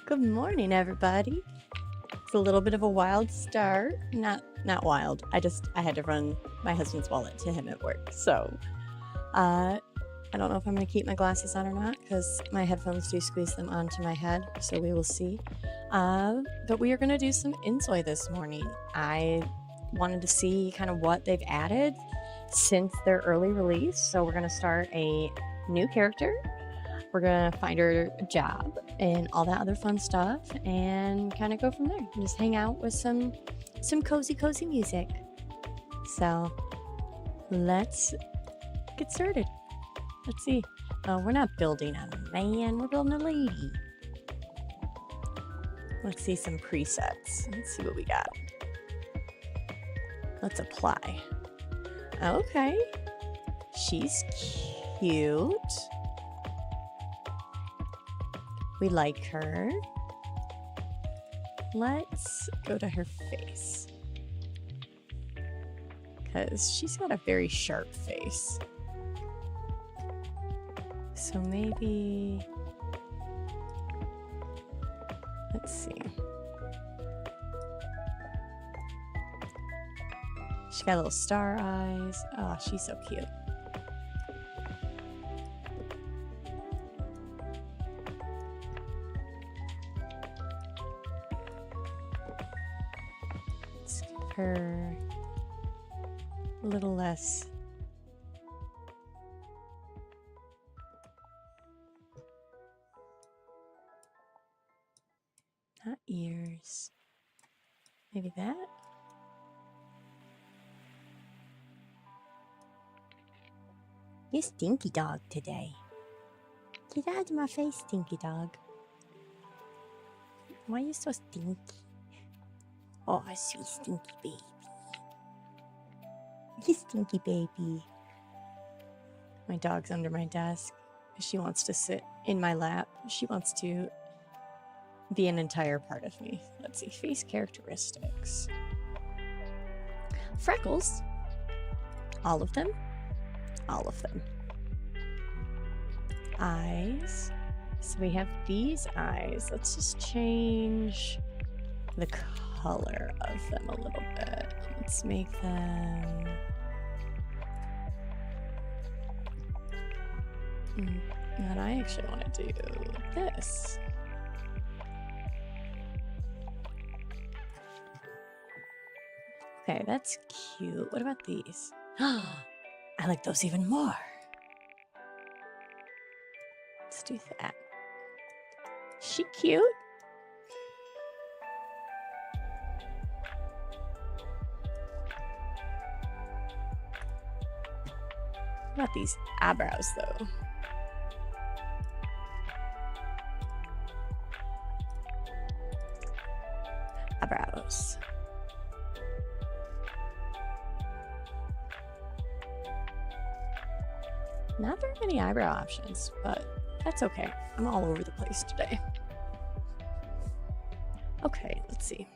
Good morning, everybody. It's a little bit of a wild start. Not wild. I had to run my husband's wallet to him at work. So, I don't know if I'm going to keep my glasses on or not because my headphones do squeeze them onto my head. So we will see. But we are going to do some InZoi this morning. I wanted to see kind of what they've added since their early release. So we're going to start a new character. We're gonna find her a job and all that other fun stuff and kind of go from there and just hang out with some cozy music. So let's get started. Let's see. We're not building a man, we're building a lady. Let's see some presets. Let's see what we got. Let's apply. Okay. She's cute. We like her. Let's go to her face. Because she's got a very sharp face. So maybe... Let's see. She's got little star eyes. Oh, she's so cute. Her a little less not ears, maybe that. You stinky dog today. Get out of my face, stinky dog. Why are you so stinky? Oh, sweet stinky baby. You stinky baby. My dog's under my desk. She wants to sit in my lap. She wants to be an entire part of me. Let's see. Face characteristics. Freckles. All of them. All of them. Eyes. So we have these eyes. Let's just change the color of them a little bit. Let's make them and I actually want to do this. Okay, that's cute. What about these? I like those even more. Let's do that. She cute? What about these eyebrows, though? Eyebrows. Not very many eyebrow options, but that's okay. I'm all over the place today. Okay, let's see.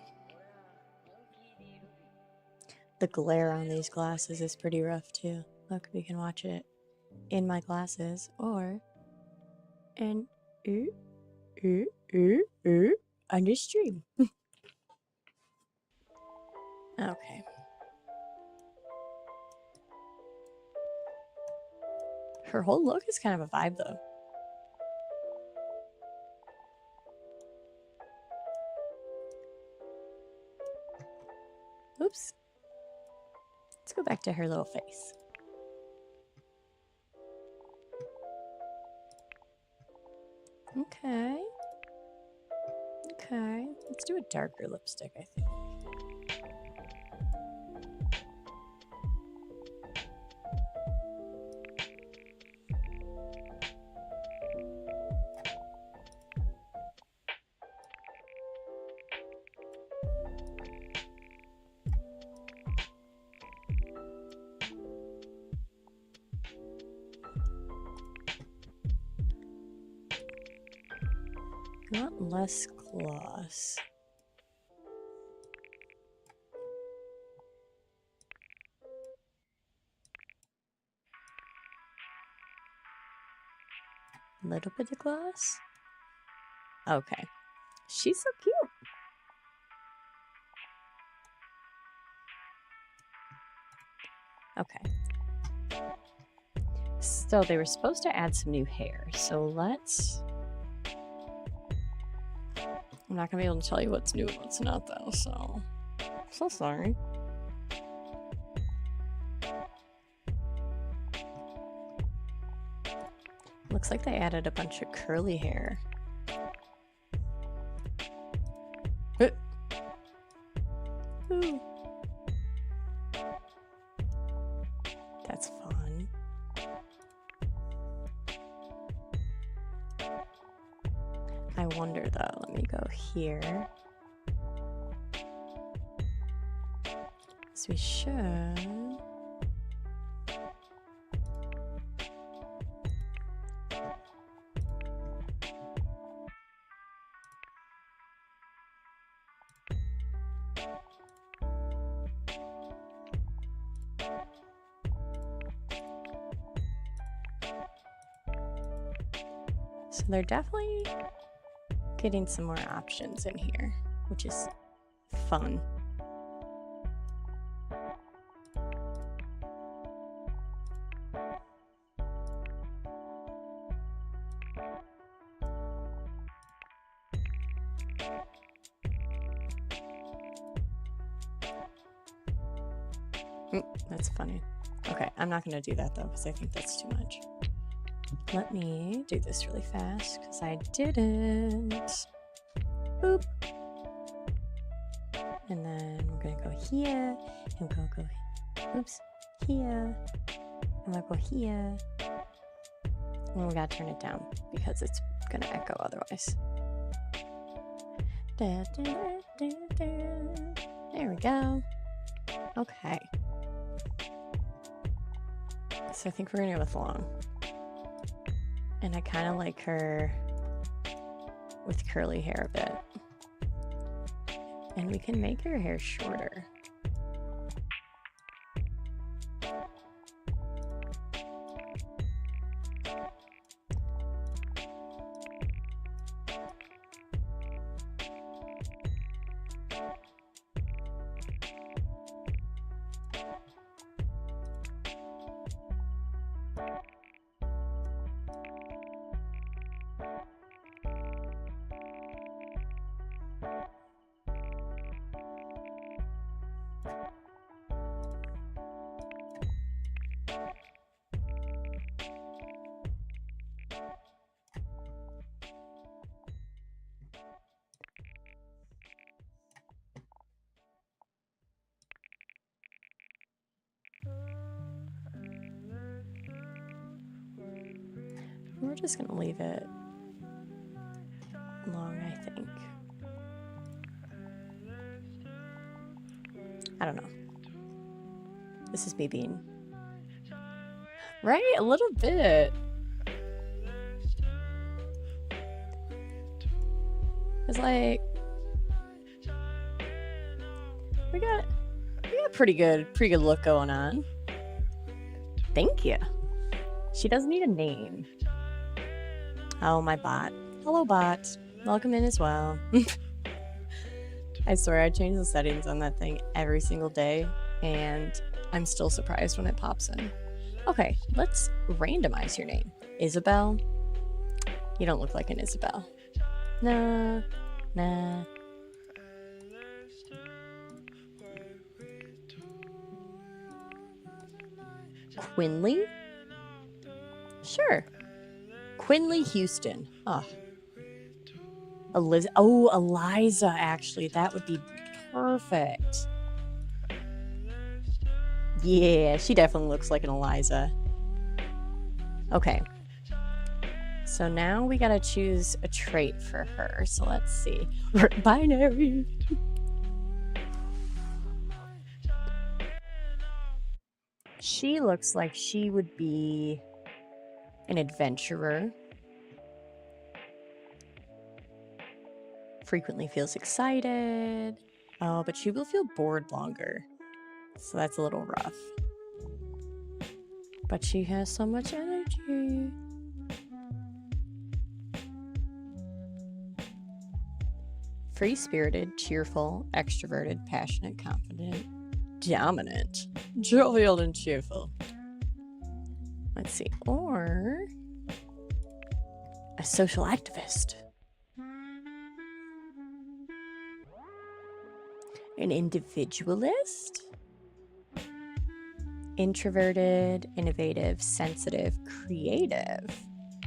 The glare on these glasses is pretty rough, too. Look, we can watch it in my glasses or in on your stream. Okay. Her whole look is kind of a vibe, though. Oops. Let's go back to her little face. Okay. Okay. Let's do a darker lipstick, I think. Not less gloss. Little bit of gloss. Okay. She's so cute. Okay. So they were supposed to add some new hair. So let's... I'm not gonna be able to tell you what's new and what's not though, so sorry. Looks like they added a bunch of curly hair. Ooh. That's fun. I wonder though, let me go here. So we should... So they're definitely getting some more options in here, which is fun. That's funny. Okay, I'm not going to do that though, because I think that's too much. Let me do this really fast, because I didn't. Boop. And then we're going to go here, and we're going to go, oops, here, and we'll go here. And we got to turn it down, because it's going to echo otherwise. Da, da, da, da. There we go. Okay. So I think we're going to go with long. And I kind of like her with curly hair a bit. And we can make her hair shorter. We're just gonna leave it long, I think. I don't know. This is me being... Right? A little bit. It's like... We got pretty good look going on. Thank you. She doesn't need a name. Oh, my bot. Hello, bot. Welcome in as well. I swear I change the settings on that thing every single day, and I'm still surprised when it pops in. Okay, let's randomize your name. Isabel? You don't look like an Isabel. Nah. Quinley? Sure. Quinley Houston. Oh. Eliza, actually. That would be perfect. Yeah, she definitely looks like an Eliza. Okay. So now we gotta choose a trait for her. So let's see. Binary. She looks like she would be an adventurer. Frequently feels excited. Oh, but she will feel bored longer. So that's a little rough. But she has so much energy. free-spirited, cheerful, extroverted, passionate, confident, dominant, jovial, and cheerful. Let's see. Or a social activist. An individualist. Introverted, innovative, sensitive, creative,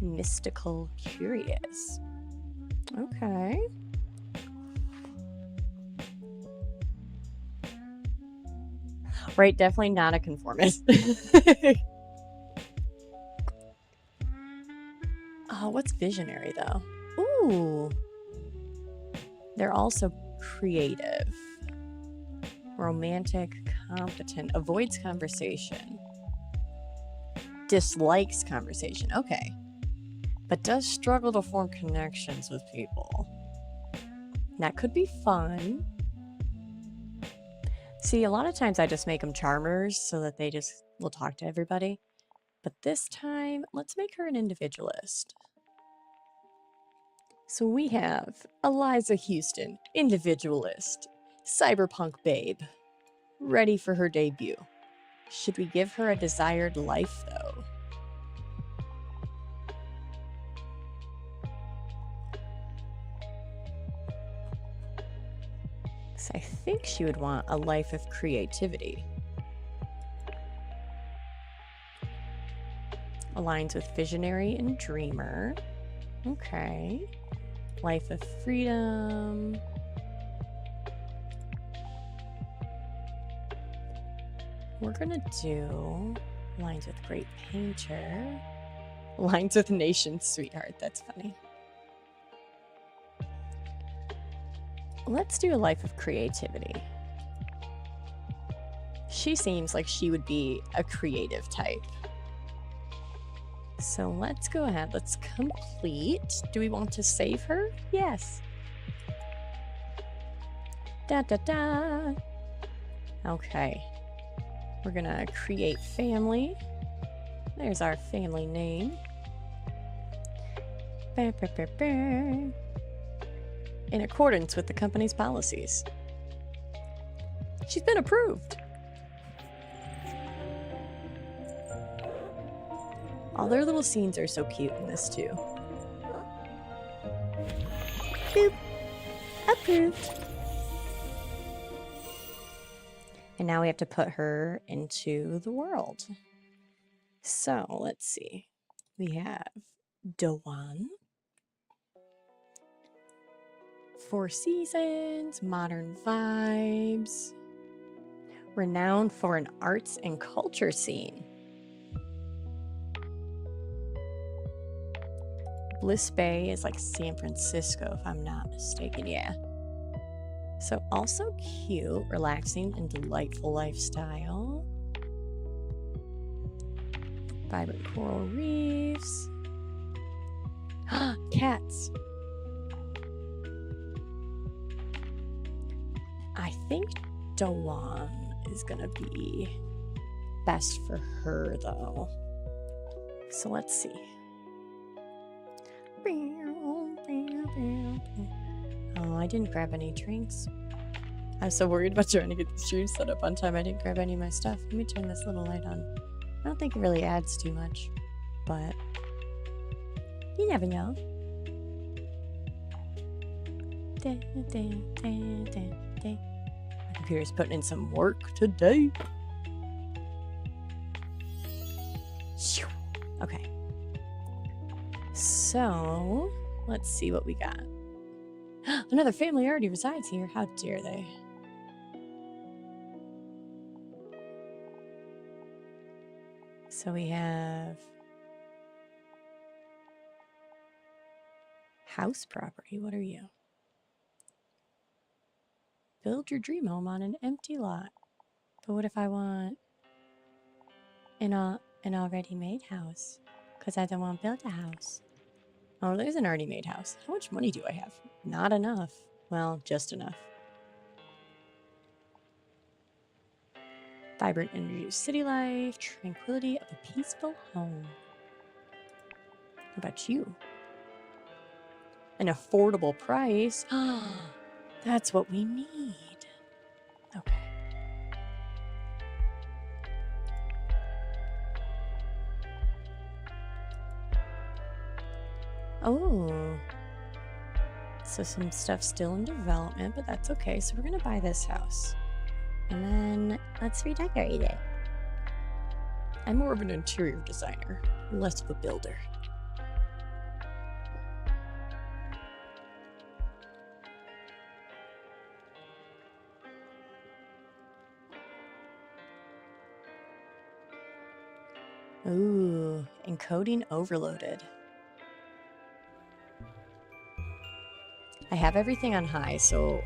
mystical, curious. Okay. Right, definitely not a conformist. Oh, what's visionary though? Ooh. They're also creative. Romantic, competent, avoids conversation. Dislikes conversation. Okay. But does struggle to form connections with people. That could be fun. See, a lot of times I just make them charmers so that they just will talk to everybody. But this time, let's make her an individualist. So we have Eliza Houston, individualist, cyberpunk babe, ready for her debut. Should we give her a desired life, though? So I think she would want a life of creativity. Aligns with visionary and dreamer. Okay. Life of freedom. We're gonna do aligns with great painter. Aligns with nation sweetheart. That's funny. Let's do a life of creativity. She seems like she would be a creative type. So let's go ahead. Let's complete. Do we want to save her? Yes. Da da da. Okay. We're gonna create family. There's our family name. In accordance with the company's policies. She's been approved. All their little scenes are so cute in this too. Boop. Approved. And now we have to put her into the world. So let's see. We have Dawan. 4 seasons, modern vibes. Renowned for an arts and culture scene. Bliss Bay is like San Francisco, if I'm not mistaken. Yeah. So also cute, relaxing, and delightful lifestyle. Vibrant coral reefs. Cats. I think Dawan is gonna be best for her though. So let's see. Oh, I didn't grab any drinks. I was so worried about trying to get the stream set up on time. I didn't grab any of my stuff. Let me turn this little light on. I don't think it really adds too much, but you never know. My computer's putting in some work today. Okay. So, let's see what we got. Another family already resides here. How dare they? So we have house property. What are you? Build your dream home on an empty lot. But what if I want an already made house? Because I don't want to build a house. Oh, there's an already made house. How much money do I have? Not enough. Well, just enough. Vibrant energy of city life, tranquility of a peaceful home. What about you? An affordable price. That's what we need. Okay. Oh. So some stuff still in development, but that's okay. So we're going to buy this house. And then let's redecorate it. I'm more of an interior designer, less of a builder. Ooh, encoding overloaded. I have everything on high, so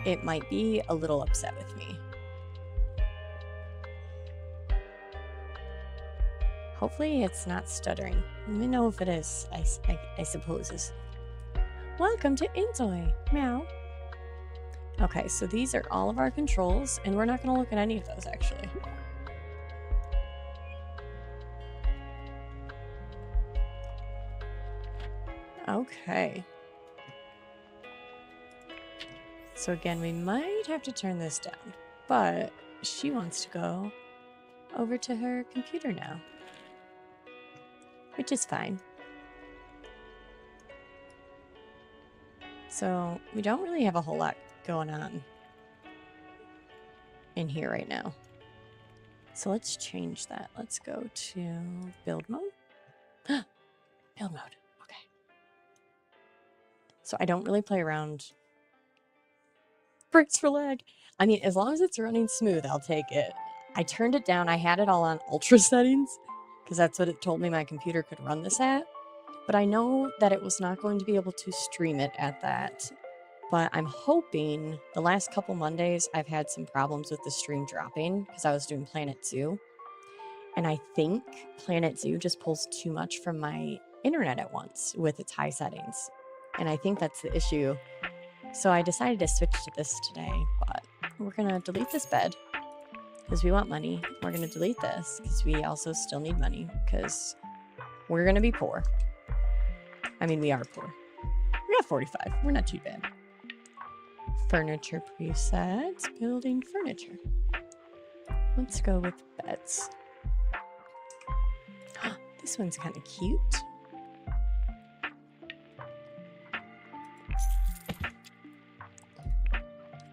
it might be a little upset with me. Hopefully it's not stuttering. Let me know if it is, I suppose. Welcome to InZoi. Meow. Okay, so these are all of our controls, and we're not going to look at any of those, actually. Okay. So again, we might have to turn this down, but she wants to go over to her computer now, which is fine. So we don't really have a whole lot going on in here right now. So let's change that. Let's go to build mode. Build mode. Okay. So I don't really play around. Breaks for lag. I mean, as long as it's running smooth, I'll take it. I turned it down. I had it all on ultra settings because that's what it told me my computer could run this at. But I know that it was not going to be able to stream it at that. But I'm hoping the last couple Mondays I've had some problems with the stream dropping because I was doing Planet Zoo. And I think Planet Zoo just pulls too much from my internet at once with its high settings. And I think that's the issue. So I decided to switch to this today, but we're going to delete this bed because we want money. We're going to delete this because we also still need money because we're going to be poor. I mean, we are poor. We got 45. We're not too bad. Furniture presets, building furniture. Let's go with beds. This one's kind of cute.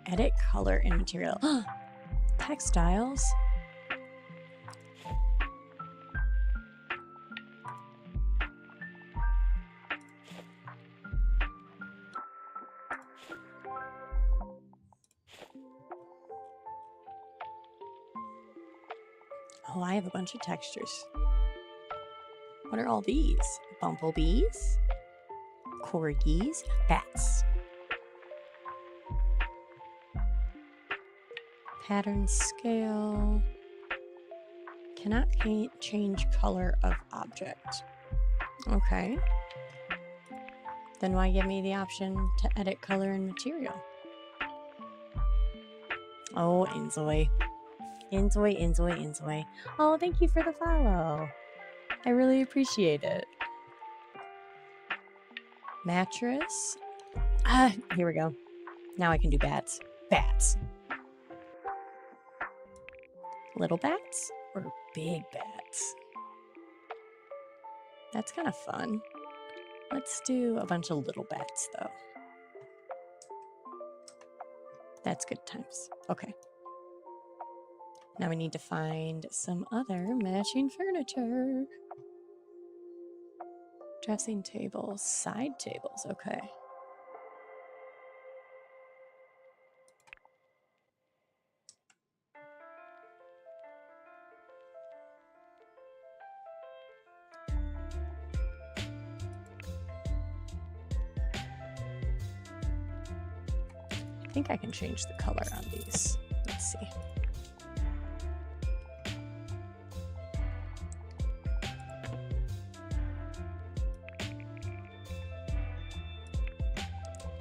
Edit color and material. Textiles. Oh, I have a bunch of textures. What are all these? Bumblebees? Corgis? Bats. Pattern scale. Cannot change color of object. Okay. Then why give me the option to edit color and material? Oh, InZoi. InZoi, InZoi, InZoi. Oh, thank you for the follow. I really appreciate it. Mattress. Here we go. Now I can do bats. Bats. Little bats or big bats? That's kind of fun. Let's do a bunch of little bats, though. That's good times. Okay. Now we need to find some other matching furniture. Dressing tables, side tables, okay. I think I can change the color on these. Let's see.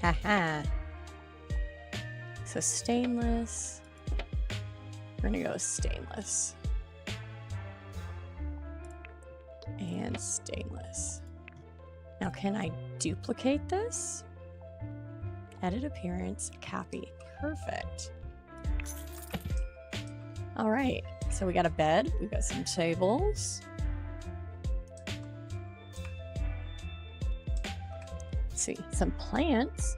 Haha. So stainless. We're gonna go with stainless. And stainless. Now can I duplicate this? Edit appearance, copy. Perfect. All right, so we got a bed, we got some tables. Let's see, some plants.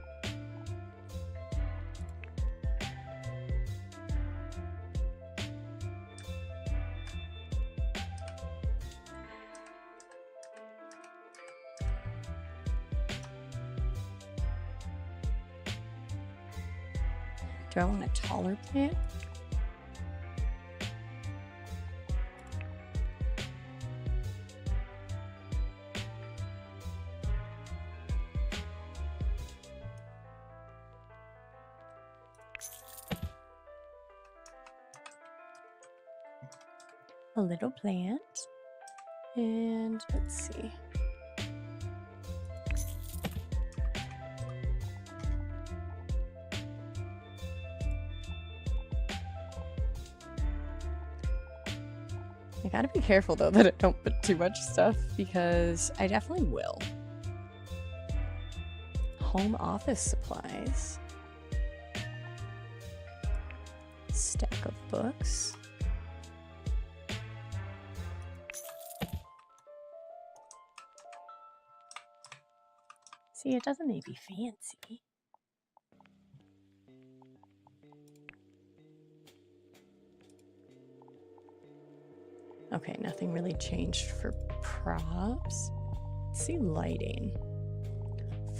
Do I want a taller plant? A little plant. And let's see. I gotta be careful though that I don't put too much stuff because I definitely will. Home office supplies. Stack of books. See, it doesn't need to be fancy. Okay, nothing really changed for props. Let's see, lighting.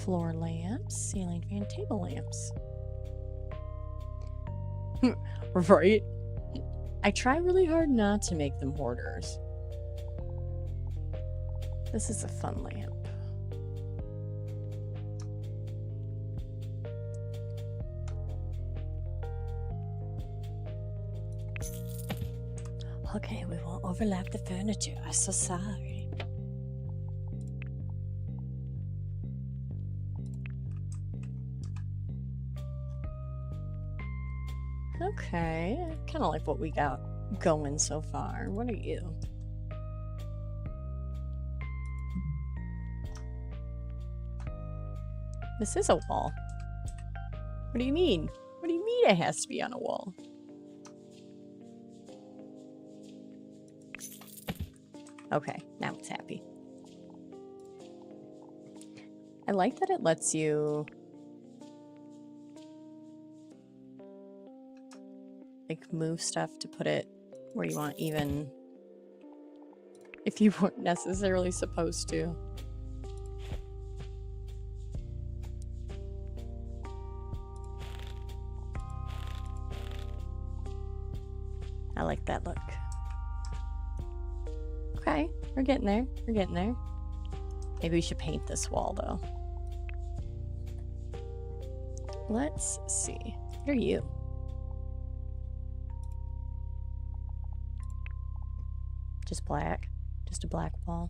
Floor lamps, ceiling fan, table lamps. Right? I try really hard not to make them hoarders. This is a fun lamp. Okay, we won't overlap the furniture. I'm so sorry. Okay, I kind of like what we got going so far. What are you? This is a wall. What do you mean? What do you mean it has to be on a wall? Okay, now it's happy. I like that it lets you like move stuff to put it where you want, even if you weren't necessarily supposed to. I like that look. Okay, we're getting there. We're getting there. Maybe we should paint this wall, though. Let's see. What are you? Just black? Just a black wall?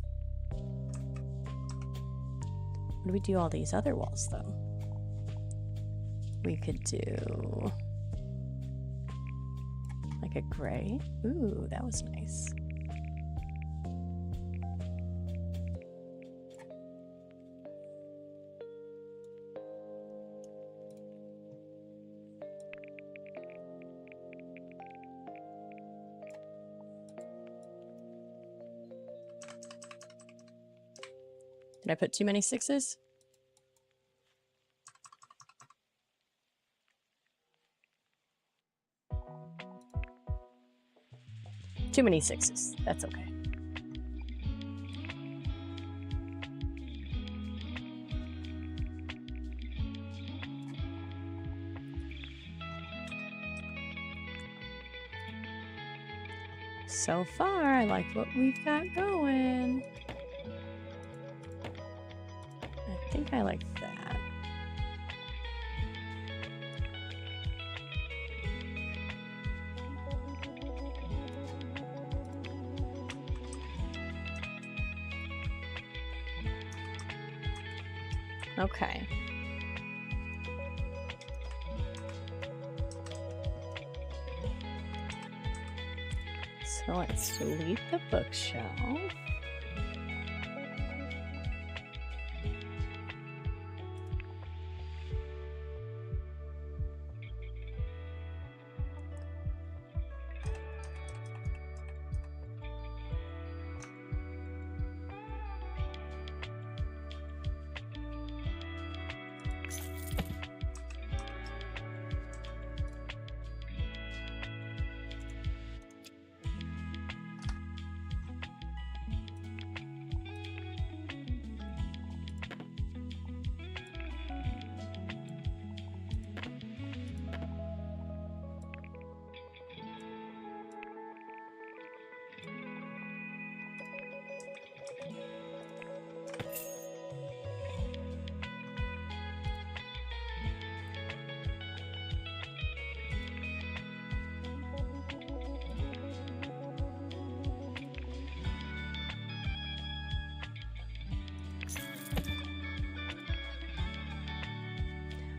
What do we do all these other walls, though? We could do like a gray. Ooh, that was nice. Did I put too many sixes? Too many sixes. That's okay. So far, I like what we've got going. I think I like that. Okay. So let's delete the bookshelf.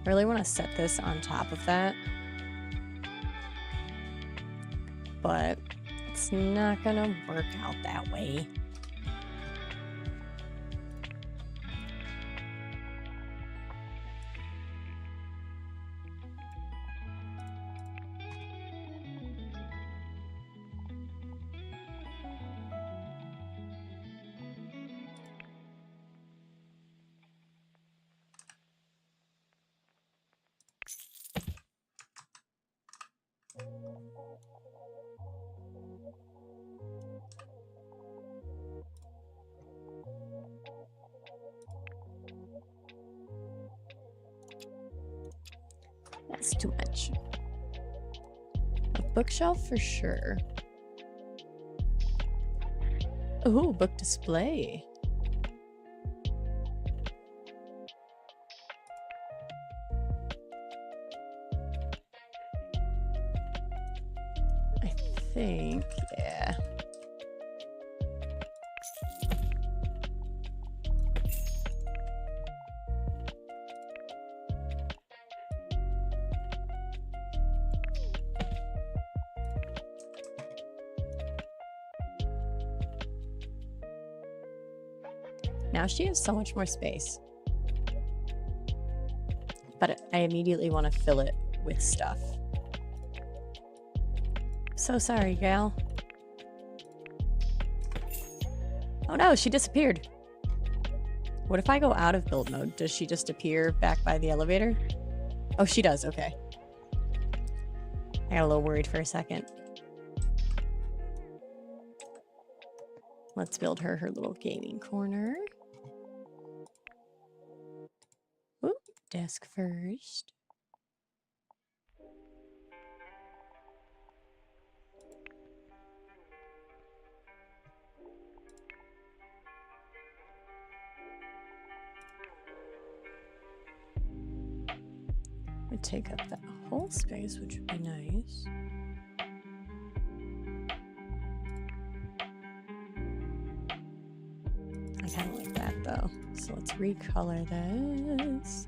I really want to set this on top of that, but it's not gonna work out that way. That's too much. A bookshelf for sure. Ooh, book display. I think, yeah. Now she has so much more space. But I immediately want to fill it with stuff. So sorry, gal. Oh no, she disappeared. What if I go out of build mode? Does she just appear back by the elevator? Oh, she does, okay. I got a little worried for a second. Let's build her little gaming corner. Ooh, desk first. Would take up that whole space, which would be nice. I kind of like that though. So let's recolor this.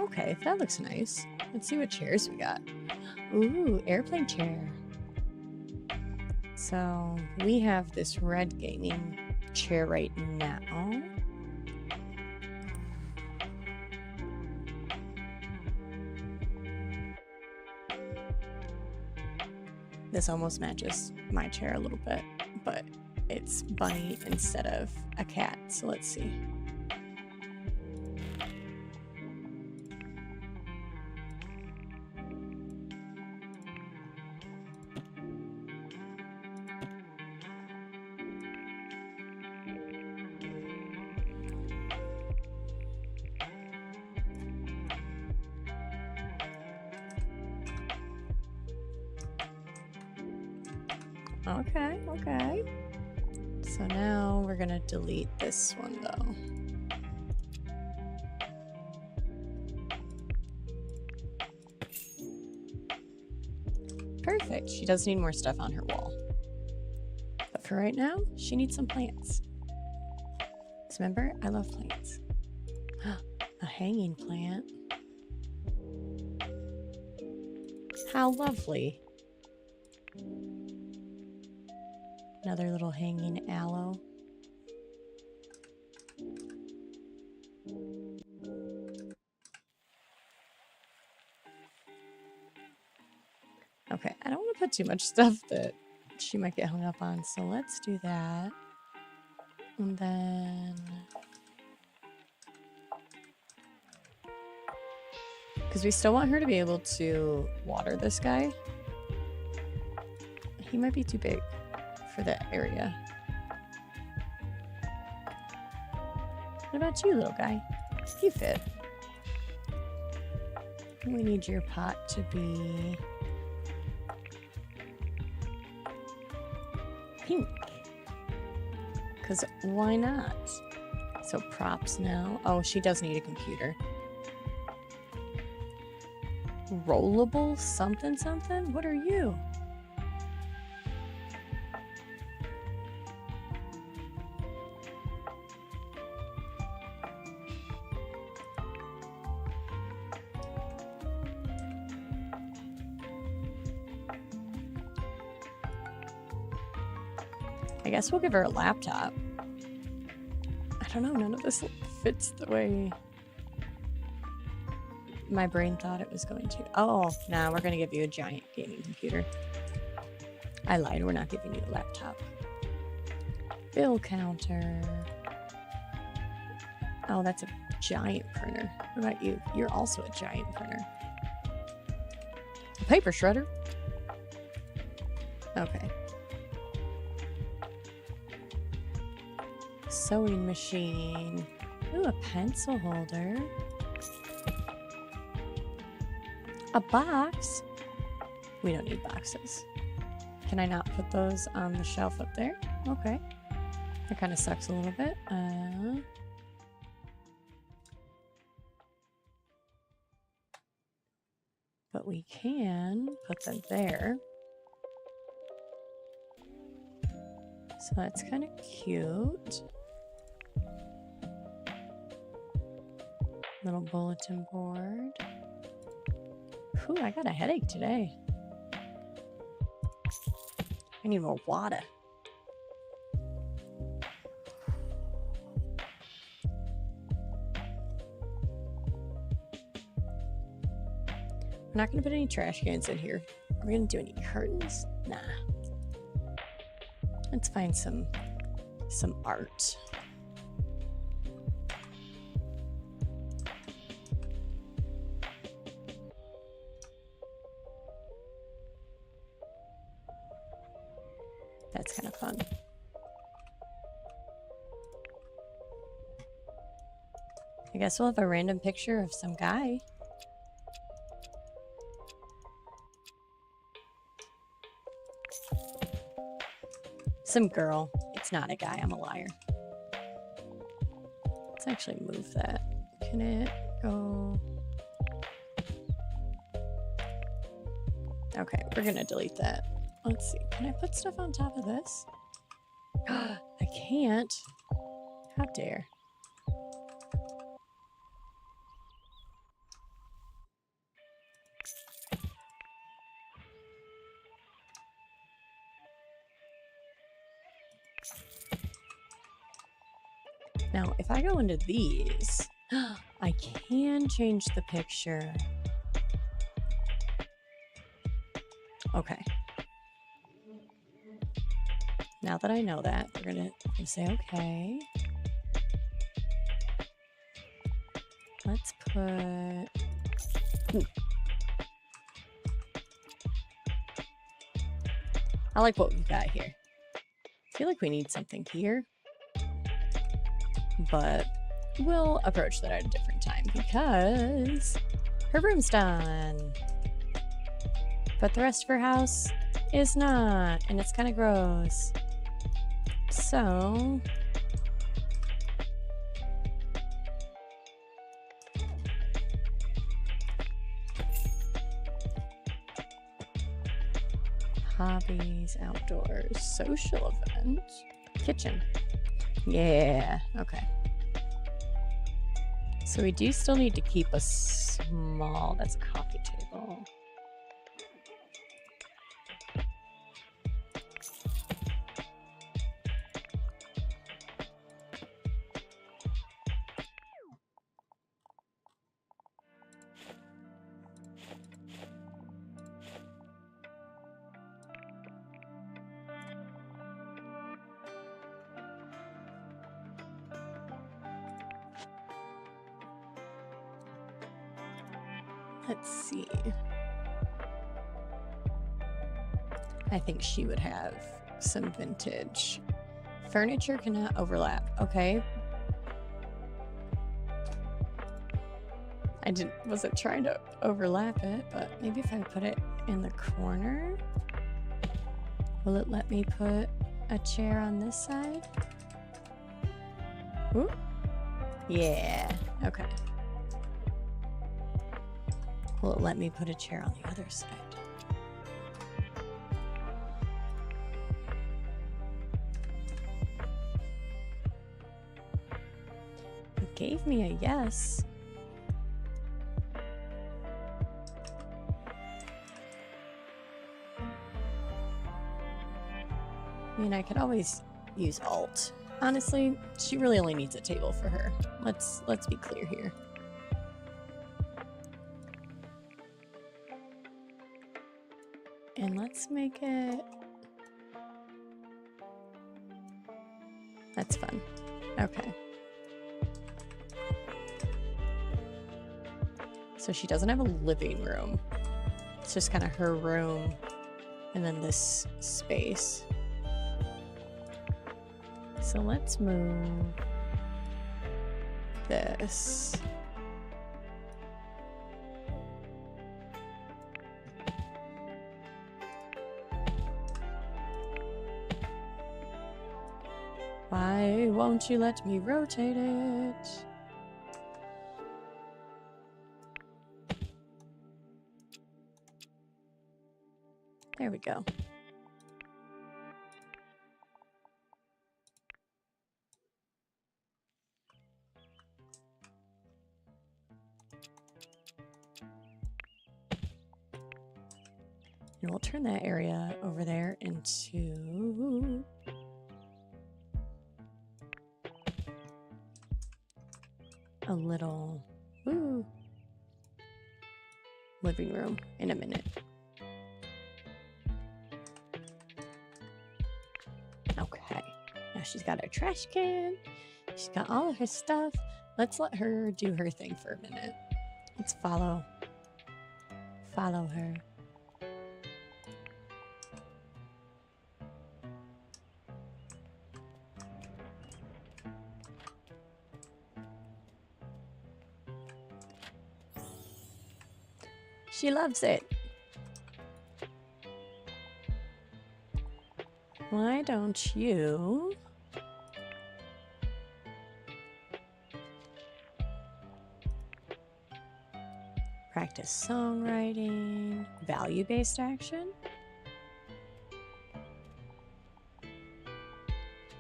Okay, that looks nice. Let's see what chairs we got. Ooh, airplane chair. So we have this red gaming chair right now. This almost matches my chair a little bit, but it's bunny instead of a cat. So let's see. Okay, okay. So now we're gonna delete this one though. Perfect. She does need more stuff on her wall. But for right now, she needs some plants. Because remember, I love plants. A hanging plant. How lovely. Another little hanging aloe. Okay, I don't want to put too much stuff that she might get hung up on, so let's do that. And then... because we still want her to be able to water this guy. He might be too big for that area. What about you, little guy? You fit. We need your pot to be pink. Because why not? So props now. Oh, she does need a computer. Rollable something something? What are you? I guess we'll give her a laptop. I don't know, none of this fits the way my brain thought it was going to. Oh, nah, we're gonna give you a giant gaming computer. I lied, we're not giving you a laptop. Bill counter. Oh, that's a giant printer. What about you? You're also a giant printer. A paper shredder. Okay. Sewing machine. Ooh, a pencil holder. A box. We don't need boxes. Can I not put those on the shelf up there? Okay. That kind of sucks a little bit. But we can put them there. So that's kind of cute. Little bulletin board. Whew, I got a headache today. I need more water. We're not going to put any trash cans in here. Are we going to do any curtains? Nah. Let's find some art. That's kind of fun. I guess we'll have a random picture of some guy. Some girl. It's not a guy, I'm a liar. Let's actually move that. Can it go? Okay, we're gonna delete that. Let's see. Can I put stuff on top of this? I can't. How dare. Now, if I go into these, I can change the picture. Okay. Now that I know that, we're gonna say okay. Let's put... I like what we've got here. I feel like we need something here. But we'll approach that at a different time because her room's done. But the rest of her house is not, and it's kind of gross. So hobbies, outdoors, social event, kitchen. Yeah, okay. So we do still need to keep a small, that's a coffee table. Let's see. I think she would have some vintage. Furniture cannot overlap. Okay. Wasn't trying to overlap it, but maybe if I put it in the corner, will it let me put a chair on this side. Ooh. Yeah, okay. Will it let me put a chair on the other side? It gave me a yes. I mean, I could always use Alt. Honestly, she really only needs a table for her. Let's be clear here. And let's make it... That's fun. Okay. So she doesn't have a living room. It's just kind of her room and then this space. So let's move this. Why won't you let me rotate it? There we go. And we'll turn that area over there into a little living room in a minute. Okay, now she's got her trash can. She's got all of her stuff. Let's let her do her thing for a minute. Let's follow her. She loves it. Why don't you practice songwriting, value-based action,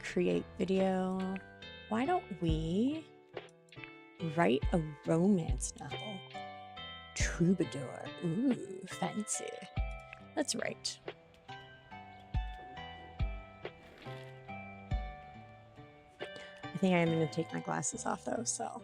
create video? Why don't we write a romance novel? Troubadour. Ooh, fancy. Let's write. I think I'm going to take my glasses off though, so.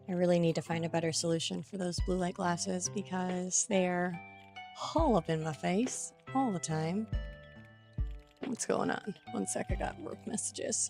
I really need to find a better solution for those blue light glasses because they're all up in my face all the time. What's going on? One sec, I got work messages.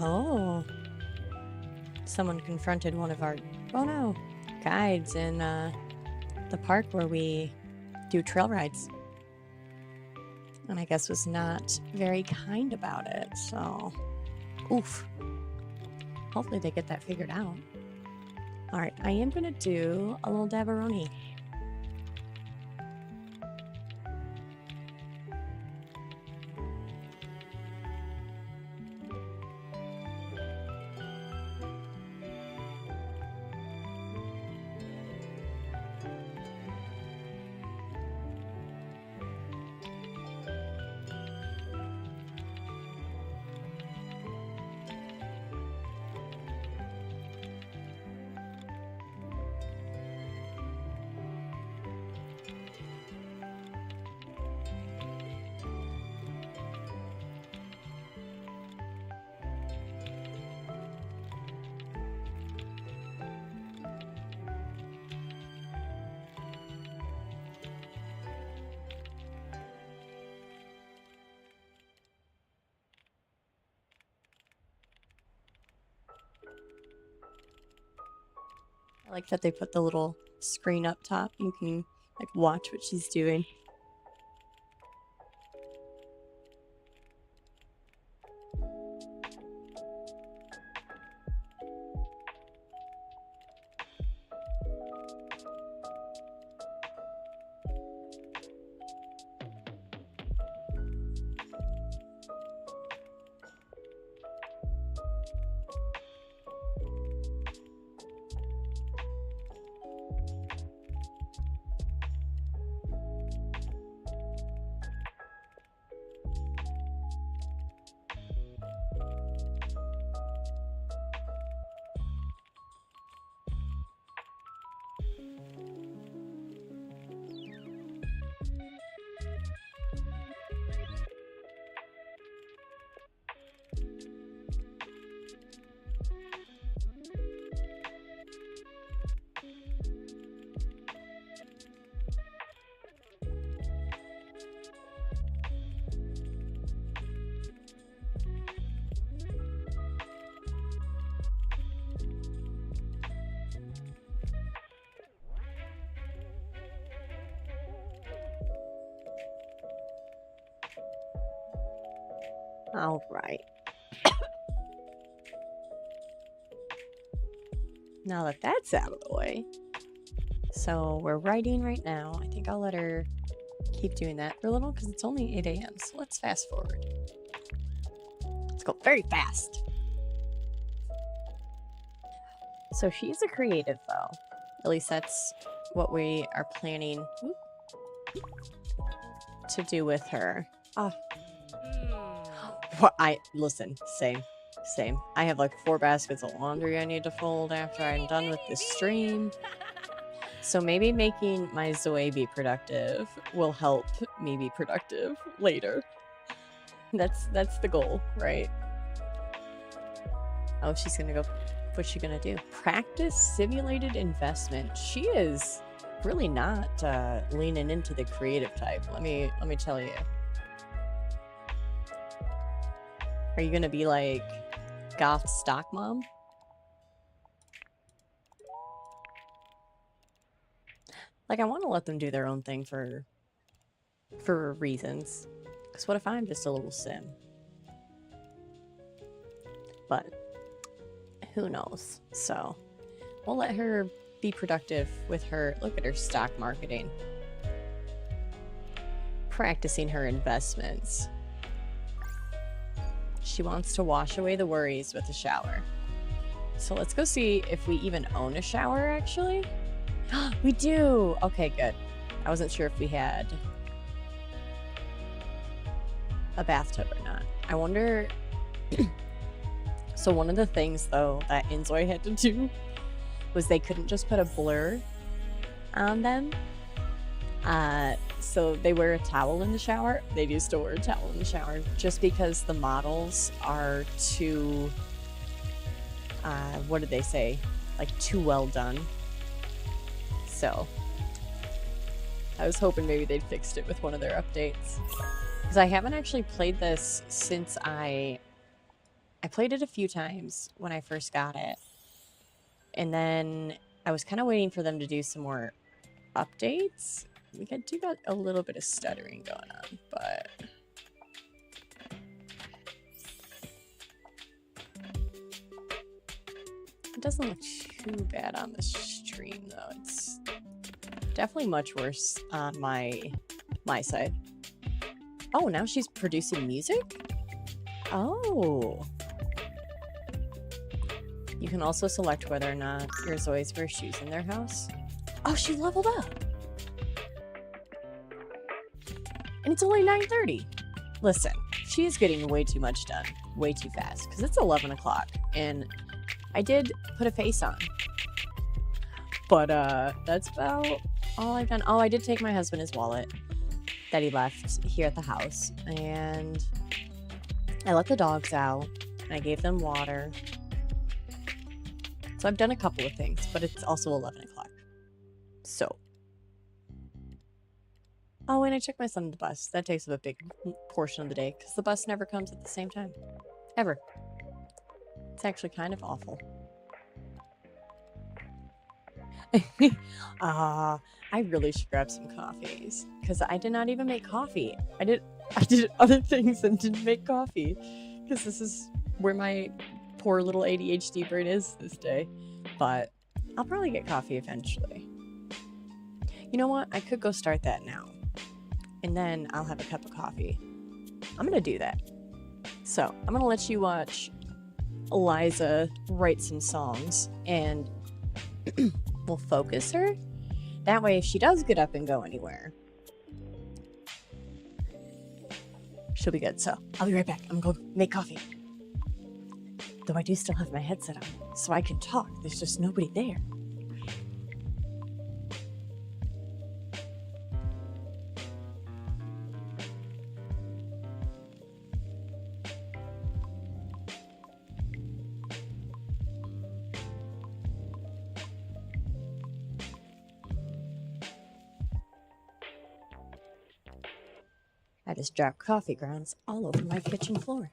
Oh, someone confronted one of our, guides in the park where we do trail rides. And I guess was not very kind about it, so oof. Hopefully they get that figured out. All right, I am gonna do a little dabaroni. I like that they put the little screen up top. You can like watch what she's doing. All right. Now that that's out of the way, so we're writing right now. I think I'll let her keep doing that for a little because it's only 8 a.m. So let's fast forward. Let's go very fast. So she's a creative, though. At least that's what we are planning to do with her. Oh. Listen, same. I have like 4 baskets of laundry I need to fold after I'm done with this stream. So maybe making my Zoe be productive will help me be productive later. That's the goal, right? Oh, she's gonna go. What's she gonna do? Practice simulated investment. She is really not leaning into the creative type. Let me tell you. Are you gonna be like goth stock mom? Like, I want to let them do their own thing for reasons. Because what if I'm just a little sim? But who knows? So we'll let her be productive with her. Look at her stock marketing. Practicing her investments. She wants to wash away the worries with a shower. So let's go see if we even own a shower, actually. We do! Okay, good. I wasn't sure if we had a bathtub or not. I wonder... So one of the things, though, that InZoi had to do was they couldn't just put a blur on them. So they wear a towel in the shower. They do still wear a towel in the shower just because the models are too... what did they say? Like, too well done. So I was hoping maybe they'd fixed it with one of their updates. Because I haven't actually played this since I played it a few times when I first got it. And then I was kind of waiting for them to do some more updates. We do got a little bit of stuttering going on, but... It doesn't look too bad on the stream, though. It's definitely much worse on my side. Oh, now she's producing music? Oh. You can also select whether or not your Zoes wear shoes in their house. Oh, she leveled up. And it's only 9:30. Listen, she is getting way too much done. Way too fast. Because it's 11 o'clock. And I did put a face on. But, that's about all I've done. Oh, I did take my husband his wallet that he left here at the house. And I let the dogs out. And I gave them water. So I've done a couple of things. But it's also 11 o'clock. So. Oh, and I took my son to the bus. That takes up a big portion of the day. Because the bus never comes at the same time. Ever. It's actually kind of awful. I really should grab some coffees because I did not even make coffee. I did other things and didn't make coffee because this is where my poor little ADHD brain is this day. But I'll probably get coffee eventually. You know what? I could go start that now. And then I'll have a cup of coffee. I'm going to do that. So I'm going to let you watch Eliza write some songs and we'll focus her. That way, if she does get up and go anywhere, she'll be good. So I'll be right back. I'm going to go make coffee. Though I do still have my headset on, so I can talk. There's just nobody there. I just dropped coffee grounds all over my kitchen floor.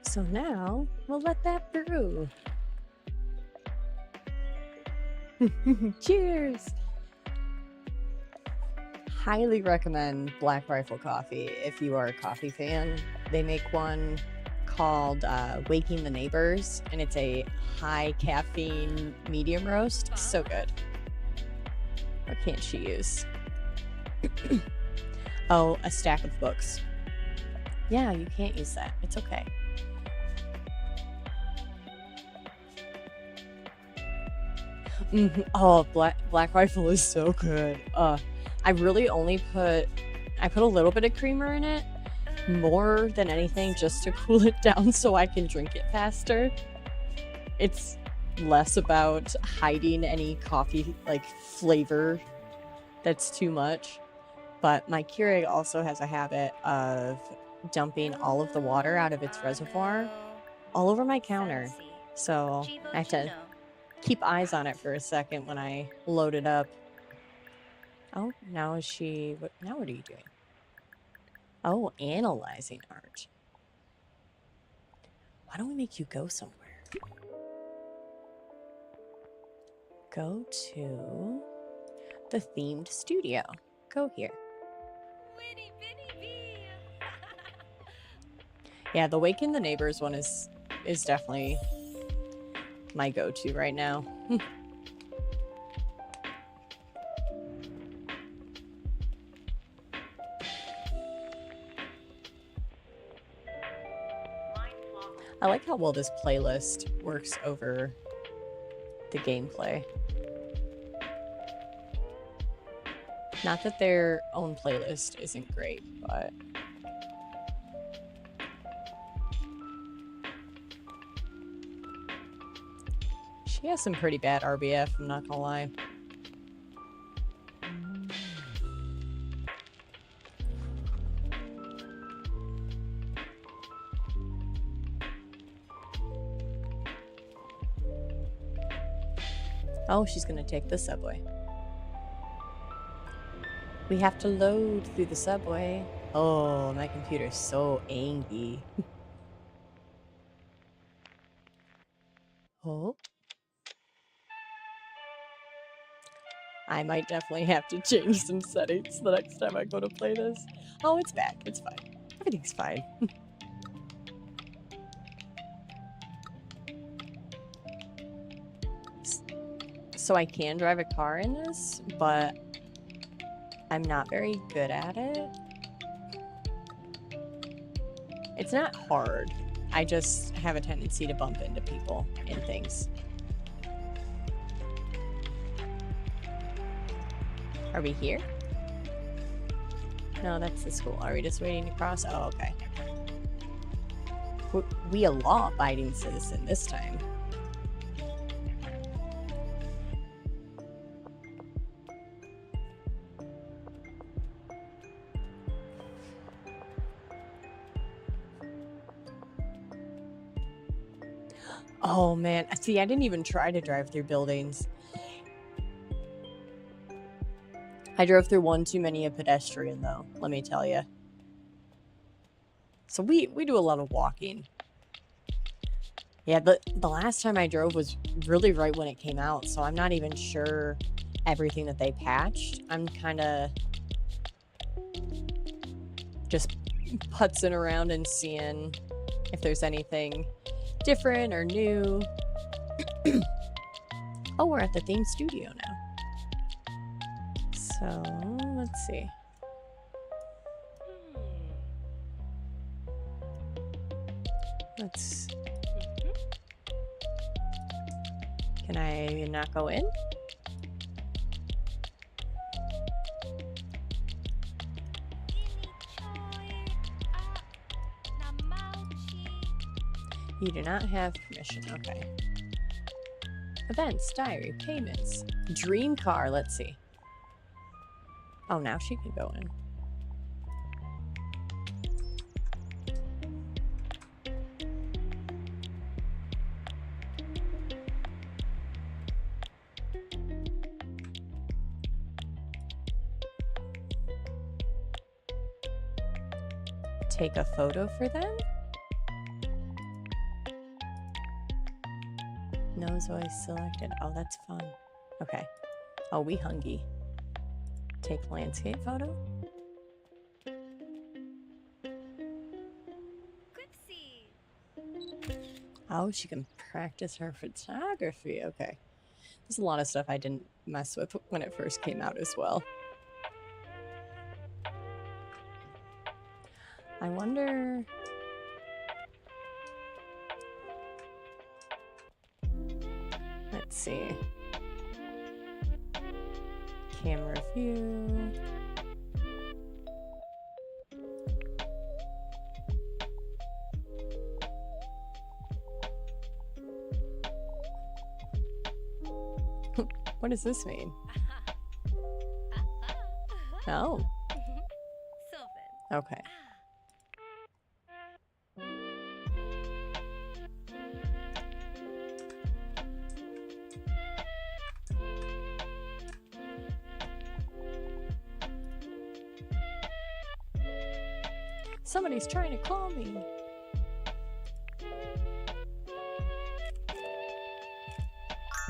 So now we'll let that brew. Cheers! Highly recommend Black Rifle Coffee if you are a coffee fan. They make one called Waking the Neighbors, and it's a high caffeine medium roast. So good. What can't she use? Oh, a stack of books. Yeah, you can't use that. It's okay. Oh, Black Rifle is so good. I really only put a little bit of creamer in it, more than anything, just to cool it down so I can drink it faster. It's less about hiding any coffee like flavor that's too much. But my Keurig also has a habit of dumping all of the water out of its reservoir all over my counter. So I have to keep eyes on it for a second when I load it up. Oh, now is she... Now what are you doing? Oh, analyzing art. Why don't we make you go somewhere? Go to the themed studio. Go here. Yeah, the Waken the Neighbors one is definitely my go-to right now. I like how well this playlist works over the gameplay. Not that their own playlist isn't great, but... She has some pretty bad RBF, I'm not gonna lie. Oh, she's gonna take the subway. We have to load through the subway. Oh, my computer's so angry. Oh. I might definitely have to change some settings the next time I go to play this. Oh, it's back. It's fine. Everything's fine. So I can drive a car in this, but I'm not very good at it. It's not hard. I just have a tendency to bump into people and things. Are we here? No, that's the school. Are we just waiting to cross? Oh, okay. We a law-abiding citizen this time. Oh man, see, I didn't even try to drive through buildings. I drove through one too many a pedestrian, though, let me tell you. So we do a lot of walking. Yeah, the last time I drove was really right when it came out, so I'm not even sure everything that they patched. I'm kind of just putzing around and seeing if there's anything different or new. Oh, we're at the theme studio now. So, let's see. Can I not go in? You do not have permission. Okay. Events, diary, payments, dream car. Let's see. Oh, now she can go in. Take a photo for them? No InZoi selected. Oh, that's fun. Okay. Oh, we hungry. Take landscape photo? Oh, she can practice her photography. Okay. There's a lot of stuff I didn't mess with when it first came out as well. I wonder... Let's see. Camera view. What does this mean? Oh. Okay. Somebody's trying to call me.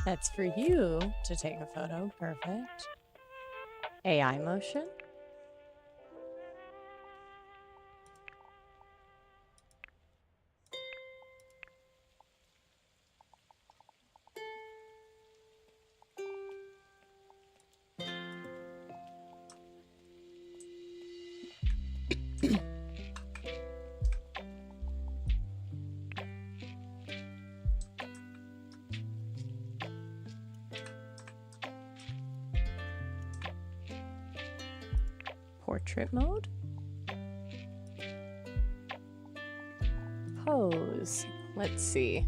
That's for you to take a photo. Perfect. AI motion. Portrait mode. Pose. Let's see.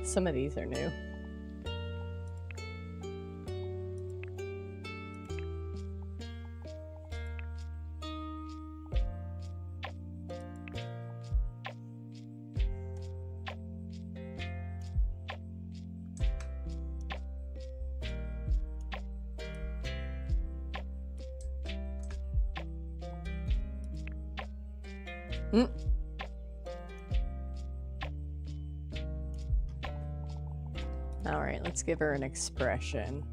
Some of these are new. Mm. All right, let's give her an expression.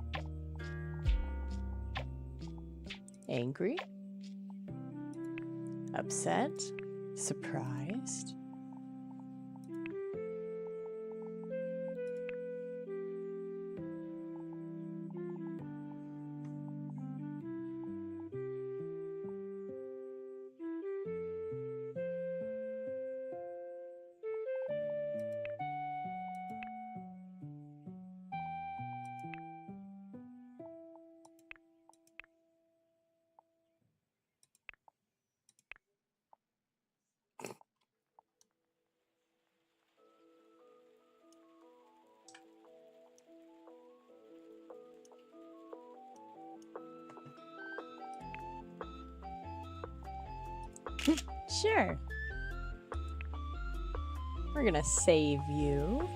Angry, upset, surprised. Sure. We're gonna save you.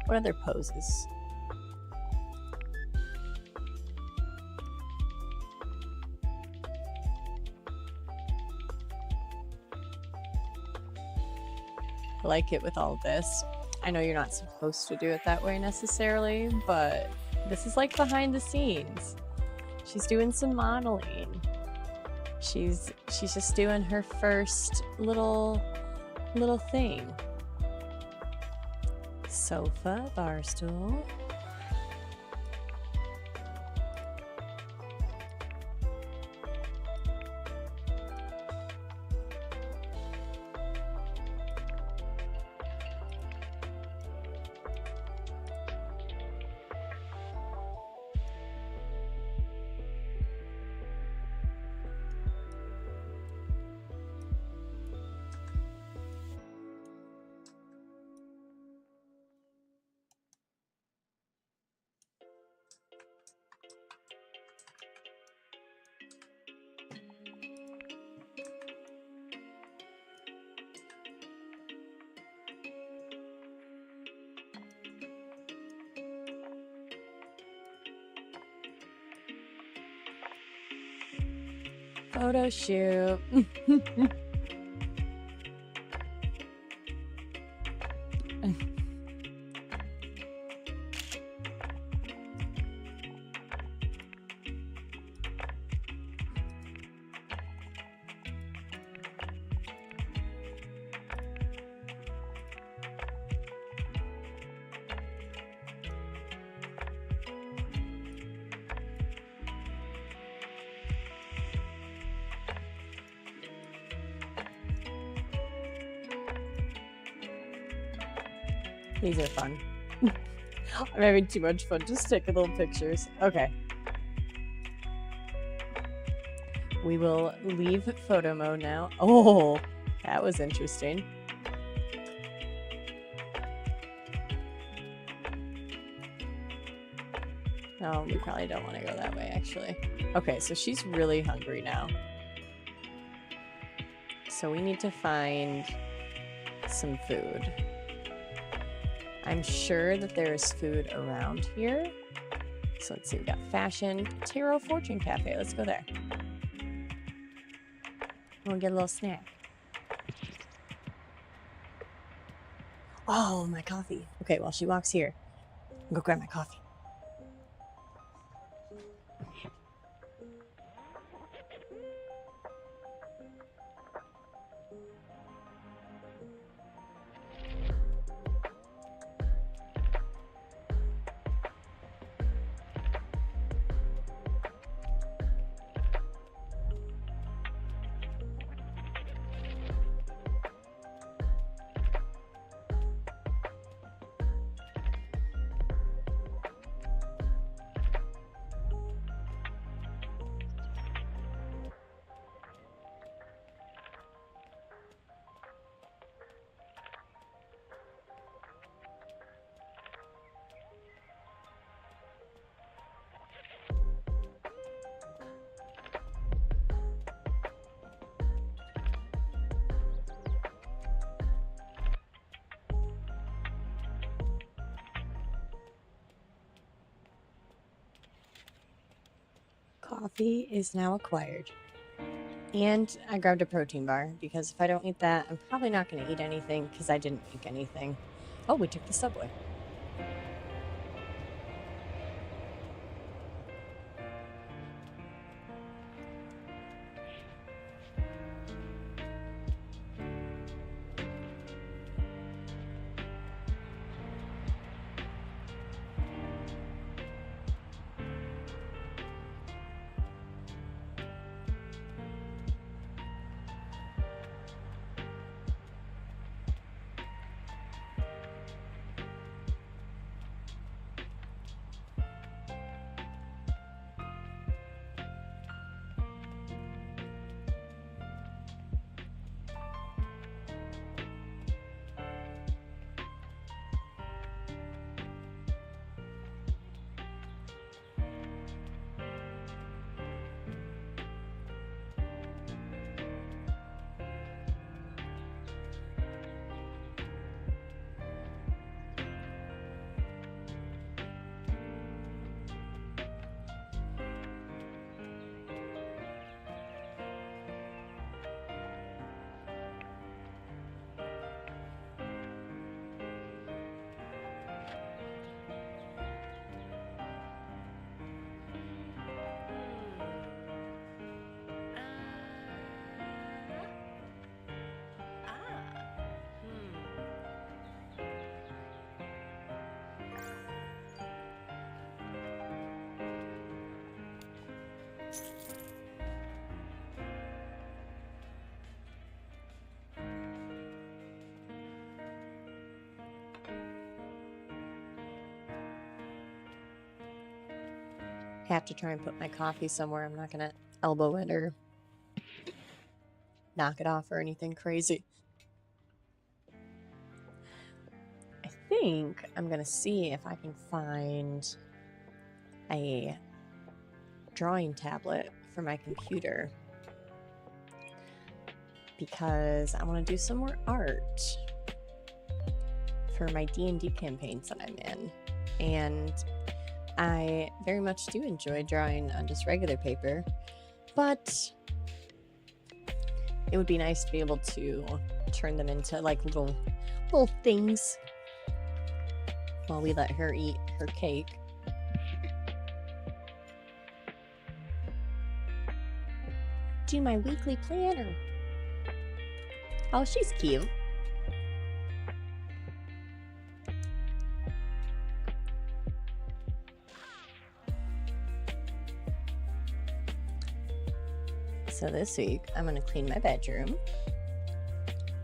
What other poses? I like it with all this. I know you're not supposed to do it that way necessarily, but this is like behind the scenes. She's doing some modeling. She's just doing her first little thing. Sofa, bar stool. Photo shoot. These are fun. I'm having too much fun just taking little pictures. Okay. We will leave photo mode now. Oh, that was interesting. No, we probably don't want to go that way, actually. Okay, so she's really hungry now. So we need to find some food. I'm sure that there is food around here. So let's see, we got Fashion, Tarot Fortune Cafe. Let's go there. We'll get a little snack. Oh, my coffee. Okay, while she walks here, I'll go grab my coffee. coffee is now acquired. And I grabbed a protein bar because if I don't eat that, I'm probably not going to eat anything because I didn't make anything. Oh, we took the subway. Have to try and put my coffee somewhere. I'm not going to elbow it or knock it off or anything crazy. I think I'm going to see if I can find a drawing tablet for my computer because I want to do some more art for my D&D campaigns that I'm in. And I very much do enjoy drawing on just regular paper, but it would be nice to be able to turn them into like little things while we let her eat her cake. Do my weekly planner. Oh, she's cute. So this week, I'm going to clean my bedroom.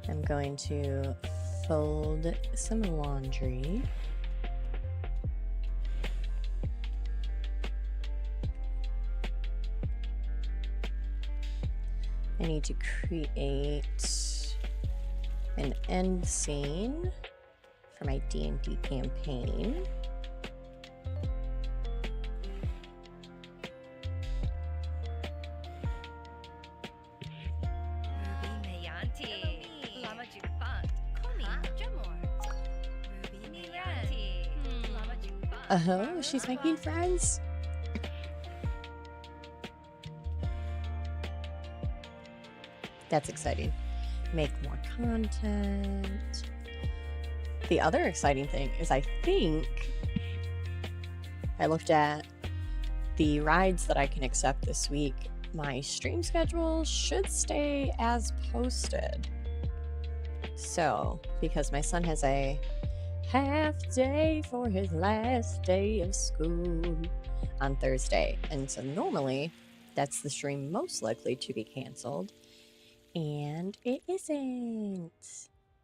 I'm going to fold some laundry. I need to create an end scene for my D&D campaign. Oh, she's making friends. That's exciting. Make more content. The other exciting thing is I think I looked at the rides that I can accept this week. My stream schedule should stay as posted. So, because my son has a half day for his last day of school on Thursday. And so normally that's the stream most likely to be canceled. And it isn't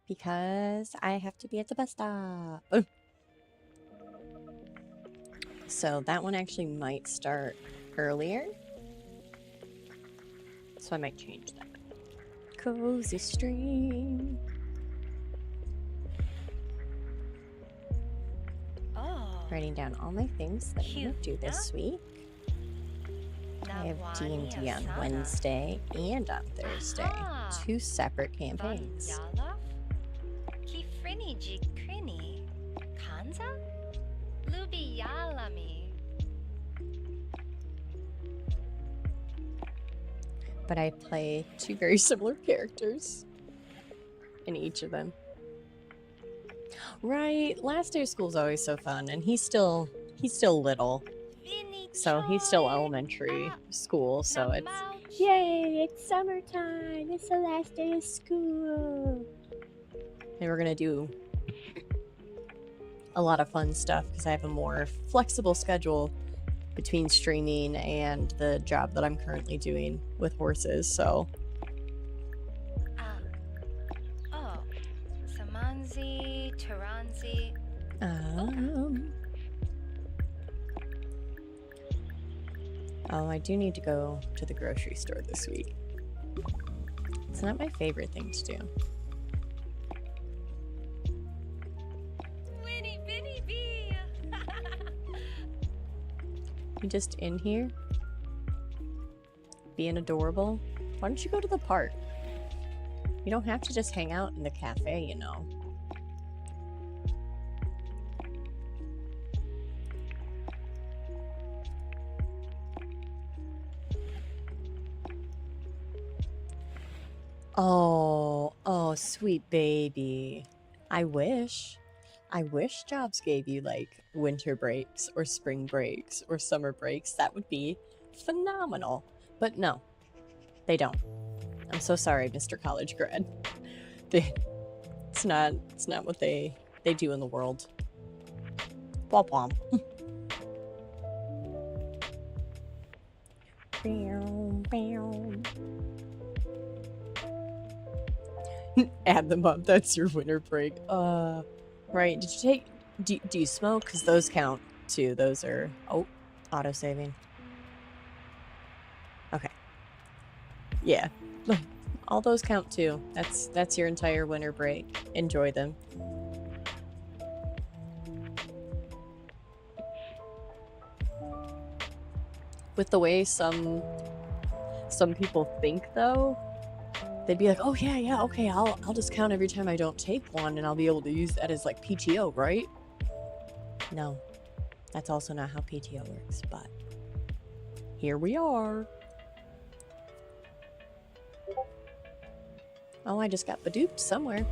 because I have to be at the bus stop. So that one actually might start earlier. So I might change that. Cozy stream. Writing down all my things that I'm going to do this week. I have D&D on Wednesday and on Thursday. 2 separate campaigns. but I play two very similar characters in each of them. Right, last day of school is always so fun, and he's still little, so he's still elementary school. So it's yay! It's summertime. It's the last day of school, and we're gonna do a lot of fun stuff because I have a more flexible schedule between streaming and the job that I'm currently doing with horses. So Samanzi, Taranzi. Oh, I do need to go to the grocery store this week. It's not my favorite thing to do. You just in here? Being adorable? Why don't you go to the park? You don't have to just hang out in the cafe, you know. Oh, sweet baby. I wish jobs gave you like winter breaks or spring breaks or summer breaks. That would be phenomenal. But no, they don't. I'm so sorry, Mr. College grad. It's not what they do in the world. Womp womp. Add them up. That's your winter break. Right. Did you take? Do you smoke? Because those count too. Those are auto saving. Okay. Yeah. All those count too. That's your entire winter break. Enjoy them. With the way some people think though, they'd be like, oh yeah, okay, I'll just count every time I don't take one and I'll be able to use that as like PTO, right? No. That's also not how PTO works, but here we are. Oh, I just got baduped somewhere.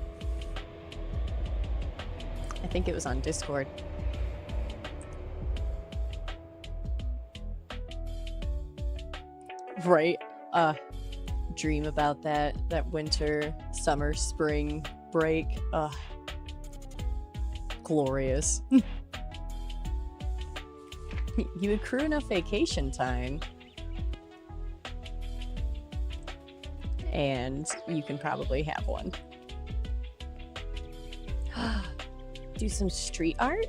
I think it was on Discord. Right? Dream about that winter, summer, spring break. Glorious. You accrue enough vacation time and you can probably have one. Do some street art?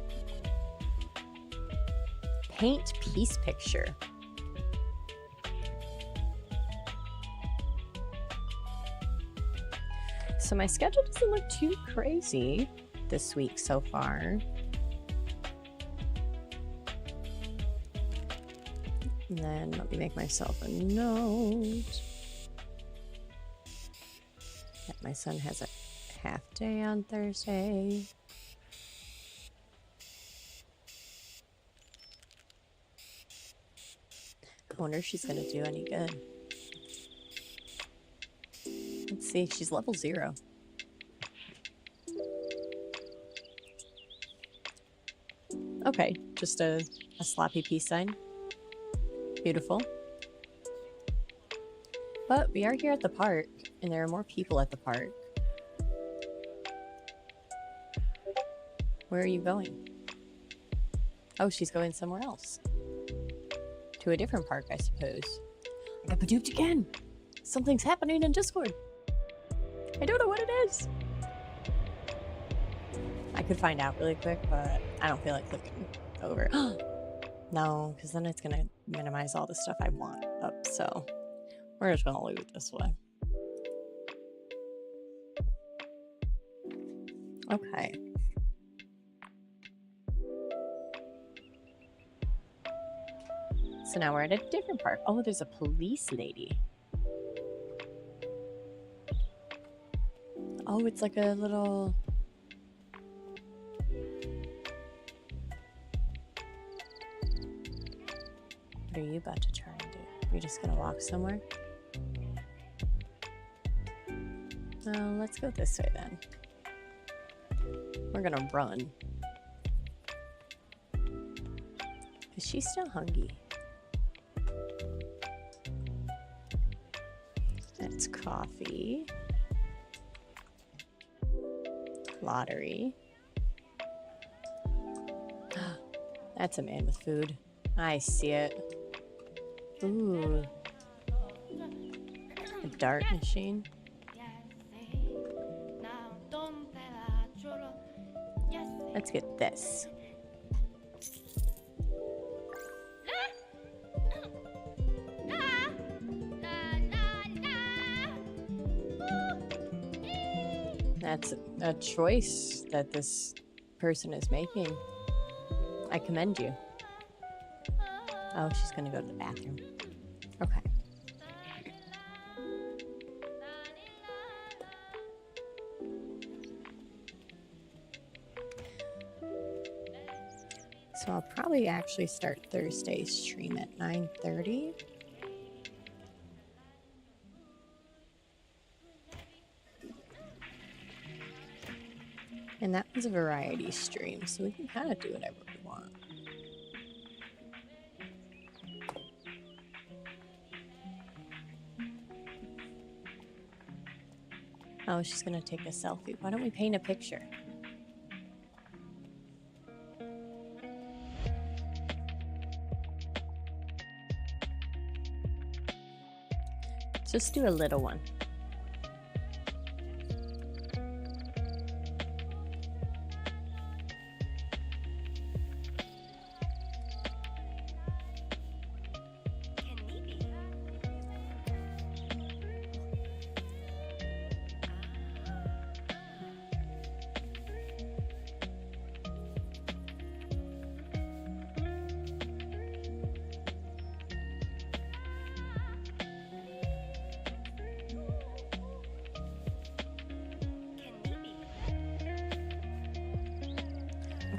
Paint peace picture. So my schedule doesn't look too crazy this week so far. And then let me make myself a note that my son has a half day on Thursday. I wonder if she's gonna do any good. Let's see, she's level 0. Okay, just a sloppy peace sign. Beautiful. But we are here at the park, and there are more people at the park. Where are you going? Oh, she's going somewhere else. To a different park, I suppose. I got baduped again! Something's happening in Discord! I don't know what it is! I could find out really quick, but I don't feel like clicking over. No, because then it's gonna minimize all the stuff I want up, so we're just gonna leave it this way. Okay. So now we're at a different park. Oh, there's a police lady. Oh, it's like a little... What are you about to try and do? You're just gonna walk somewhere? Let's go this way then. We're gonna run. Is she still hungry? That's coffee. Lottery. That's a man with food. I see it. Ooh. A dart machine. Let's get this. That's a choice that this person is making. I commend you. Oh, she's gonna go to the bathroom. Okay. So I'll probably actually start Thursday's stream at 9:30. And that was a variety stream, so we can kind of do whatever we want. Oh, she's gonna take a selfie. Why don't we paint a picture? Just do a little one.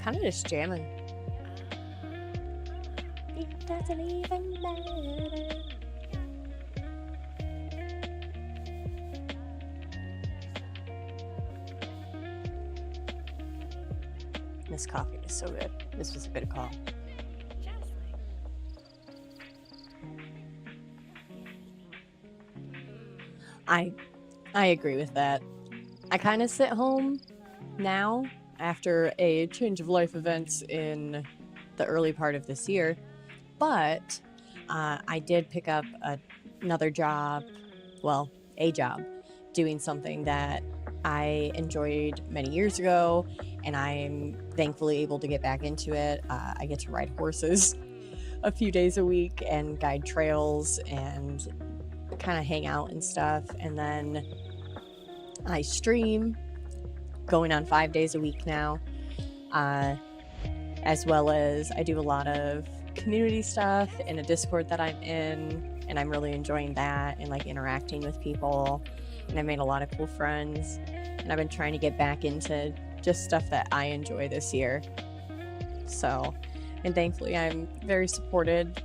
Kind of just jamming. It doesn't even matter. This coffee is so good. This was a good call. I agree with that. I kind of sit home now after a change of life events in the early part of this year, but I did pick up another job, well, a job, doing something that I enjoyed many years ago, and I'm thankfully able to get back into it. I get to ride horses a few days a week and guide trails and kind of hang out and stuff, and then I stream going on 5 days a week now, as well as I do a lot of community stuff in a Discord that I'm in, and I'm really enjoying that and like interacting with people, and I made a lot of cool friends, and I've been trying to get back into just stuff that I enjoy this year. So, and thankfully I'm very supported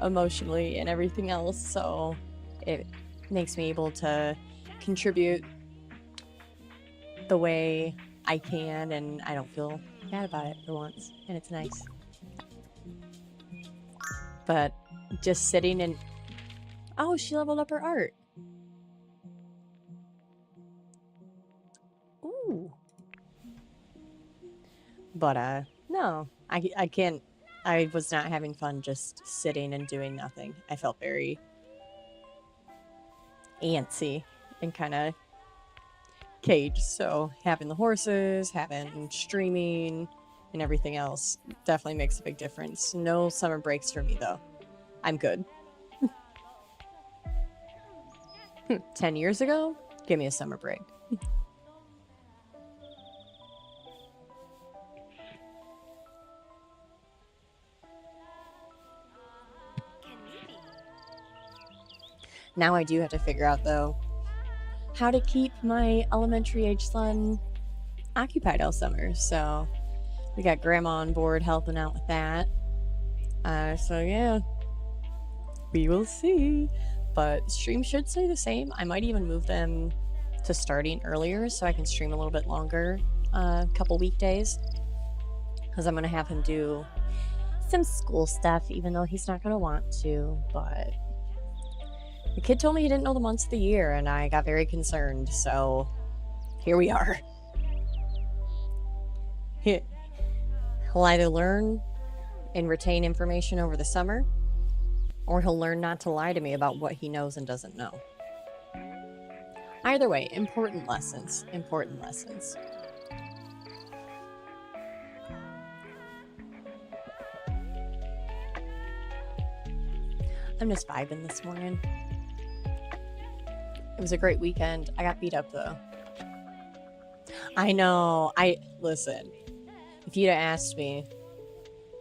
emotionally and everything else, so it makes me able to contribute the way I can, and I don't feel bad about it for once, and it's nice. But just sitting and oh, she leveled up her art. Ooh. But no, I can't. I was not having fun just sitting and doing nothing. I felt very antsy and kind of caged. So having the horses, having streaming, and everything else definitely makes a big difference. No summer breaks for me though. I'm good. 10 years ago, give me a summer break. Now I do have to figure out though how to keep my elementary age son occupied all summer. So we got grandma on board helping out with that. So yeah, we will see. but stream should stay the same. I might even move them to starting earlier so I can stream a little bit longer, a couple weekdays, because I'm going to have him do some school stuff, even though he's not going to want to. But the kid told me he didn't know the months of the year, and I got very concerned, so here we are. He'll either learn and retain information over the summer, or he'll learn not to lie to me about what he knows and doesn't know. Either way, important lessons. Important lessons. I'm just vibing this morning. It was a great weekend. I got beat up though. I know. Listen. If you'd have asked me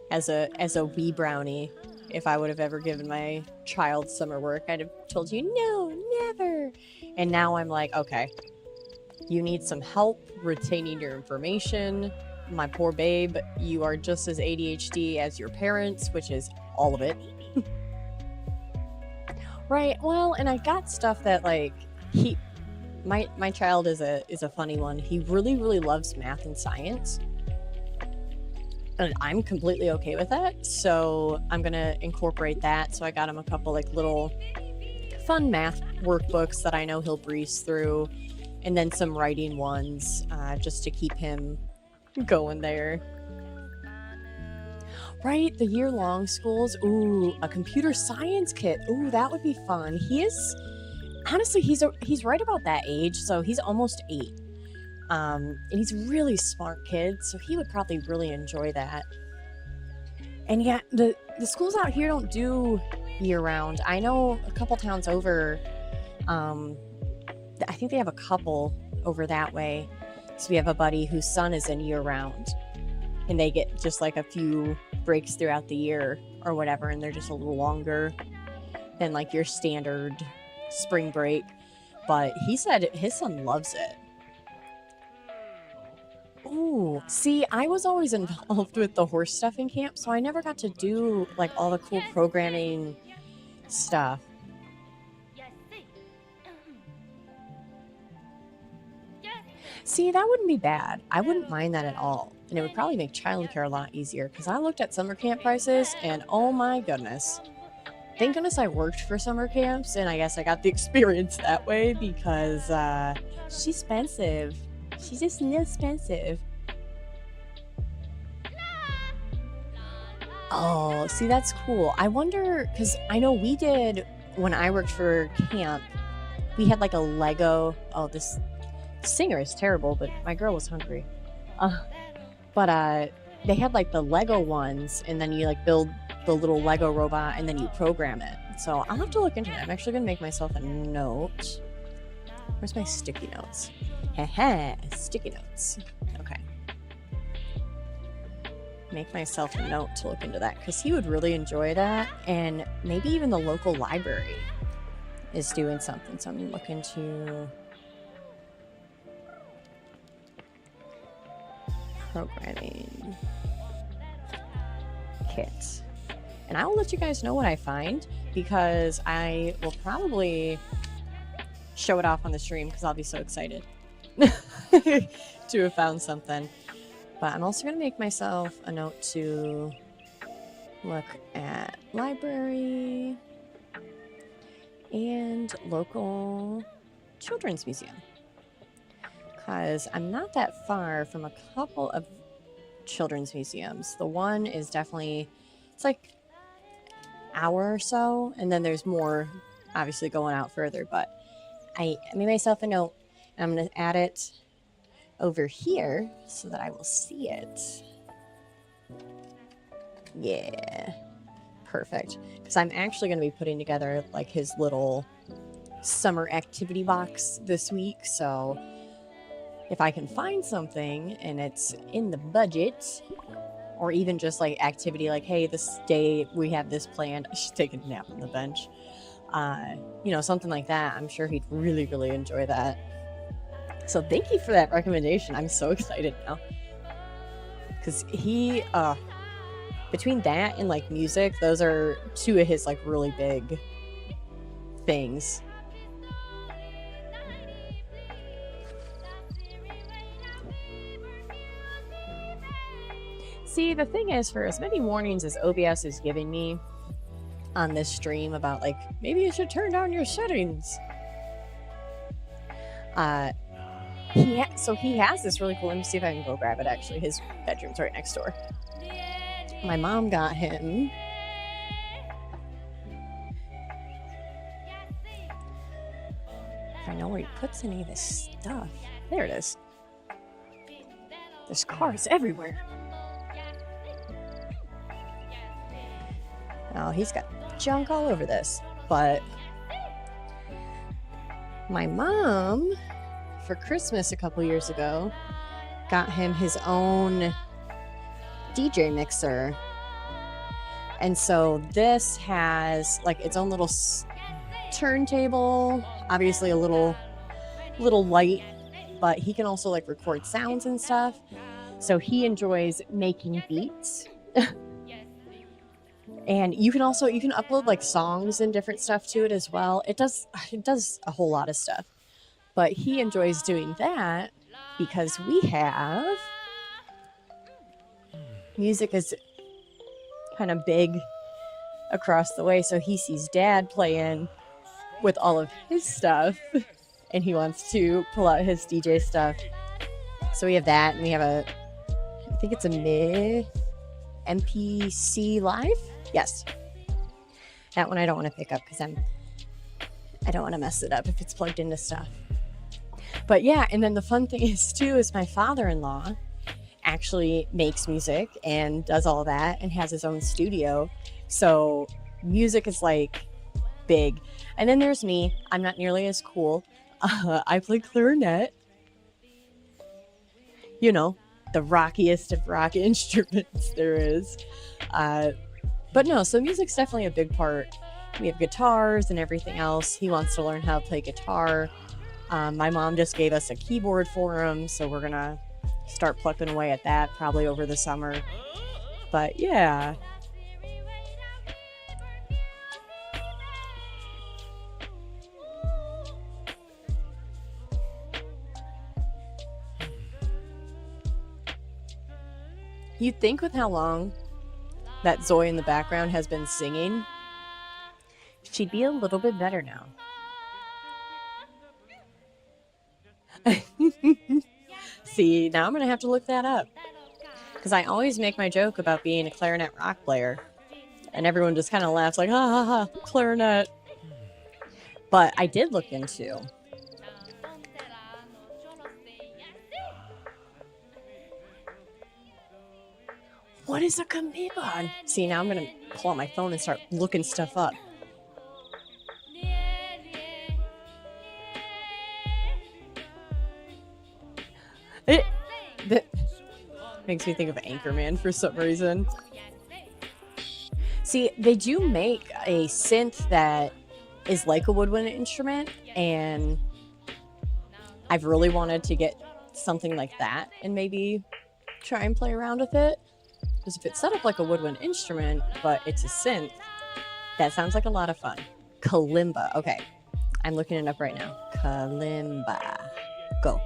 as a wee brownie if I would have ever given my child summer work, I'd have told you no, never. And now I'm like, okay, you need some help retaining your information. My poor babe, you are just as ADHD as your parents, which is all of it. Right. Well, and I got stuff that like my child is a funny one. He really, really loves math and science. And I'm completely okay with that. So I'm going to incorporate that. So I got him a couple like little fun math workbooks that I know he'll breeze through. And then some writing ones just to keep him going there. Right, the year-long schools. Ooh, a computer science kit. Ooh, that would be fun. Honestly, he's right about that age, so he's almost 8. And he's a really smart kid, so he would probably really enjoy that. And yeah, the schools out here don't do year-round. I know a couple towns over, I think they have a couple over that way. So we have a buddy whose son is in year-round, and they get just like a few breaks throughout the year or whatever, and they're just a little longer than like your standard spring break. But he said his son loves it. Ooh, see, I was always involved with the horse stuff in camp, so I never got to do like all the cool programming stuff. See, that wouldn't be bad. I wouldn't mind that at all. And it would probably make childcare a lot easier, because I looked at summer camp prices and oh my goodness. Thank goodness I worked for summer camps, and I guess I got the experience that way, because she's expensive. She's just expensive. Oh, see, that's cool. I wonder, because I know we did, when I worked for camp, we had like a Lego. Oh, this singer is terrible, but my girl was hungry. But they had like the Lego ones, and then you like build the little Lego robot, and then you program it. So I'll have to look into that. I'm actually gonna make myself a note. Where's my sticky notes? Haha, sticky notes. Okay. Make myself a note to look into that, because he would really enjoy that. And maybe even the local library is doing something. So I'm gonna look into programming kit. And I will let you guys know what I find, because I will probably show it off on the stream, because I'll be so excited to have found something. But I'm also going to make myself a note to look at library and local children's museum, because I'm not that far from a couple of children's museums. The one is definitely, it's like an hour or so, and then there's more obviously going out further. But I made myself a note, and I'm going to add it over here so that I will see it. Yeah, perfect. Because I'm actually going to be putting together like his little summer activity box this week. So if I can find something and it's in the budget, or even just like activity, like, hey, this day we have this planned, I should take a nap on the bench. You know, something like that. I'm sure he'd really, really enjoy that. So thank you for that recommendation. I'm so excited now. Because he, between that and like music, those are two of his like really big things. See, the thing is, for as many warnings as OBS is giving me on this stream about, like, maybe you should turn down your settings, so he has this really cool, let me see if I can go grab it, actually. His bedroom's right next door. My mom got him if I know where he puts any of this stuff. There it is. There's cars everywhere. Oh, he's got junk all over this. But my mom, for Christmas a couple years ago, got him his own DJ mixer. And so this has like its own little turntable, obviously a little light, but he can also like record sounds and stuff. So he enjoys making beats. And you can upload like songs and different stuff to it as well. It does a whole lot of stuff. But he enjoys doing that because we have music is kind of big across the way, so he sees Dad playing with all of his stuff and he wants to pull out his DJ stuff. So we have that, and we have I think it's a MPC Live. Yes. That one I don't want to pick up because I don't want to mess it up if it's plugged into stuff. But yeah, and then the fun thing is too is my father-in-law actually makes music and does all that and has his own studio. So music is like big. And then there's me. I'm not nearly as cool. I play clarinet. You know, the rockiest of rock instruments there is. But no, so music's definitely a big part. We have guitars and everything else. He wants to learn how to play guitar. My mom just gave us a keyboard for him, so we're gonna start plucking away at that probably over the summer. But yeah. You'd think with how long that InZoi in the background has been singing, she'd be a little bit better now. See, now I'm going to have to look that up. Because I always make my joke about being a clarinet rock player. And everyone just kind of laughs like, ha ha ha, clarinet. But I did look into... What is a kameban? See, now I'm going to pull out my phone and start looking stuff up. That makes me think of Anchorman for some reason. See, they do make a synth that is like a woodwind instrument, and I've really wanted to get something like that and maybe try and play around with it. Because if it's set up like a woodwind instrument, but it's a synth, that sounds like a lot of fun. Kalimba. Okay. I'm looking it up right now. Kalimba. Go.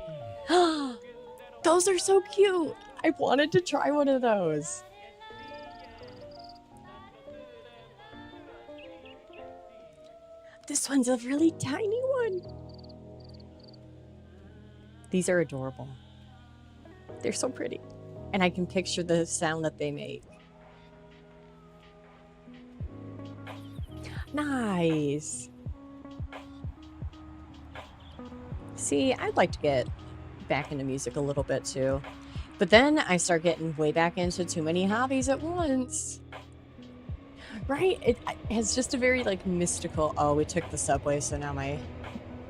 Those are so cute. I wanted to try one of those. This one's a really tiny one. These are adorable. They're so pretty. And I can picture the sound that they make. Nice. See, I'd like to get back into music a little bit too. But then I start getting way back into too many hobbies at once. Right? It has just a very like mystical... Oh, we took the subway, so now my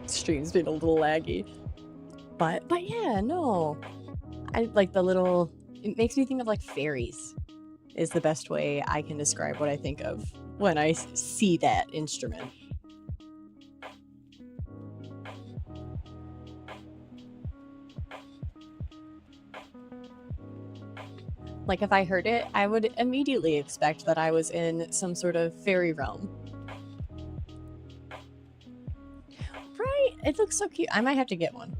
stream's been a little laggy. But yeah, no. I like the little... It makes me think of like fairies is the best way I can describe what I think of when I see that instrument. Like if I heard it, I would immediately expect that I was in some sort of fairy realm. It looks so cute. I might have to get one.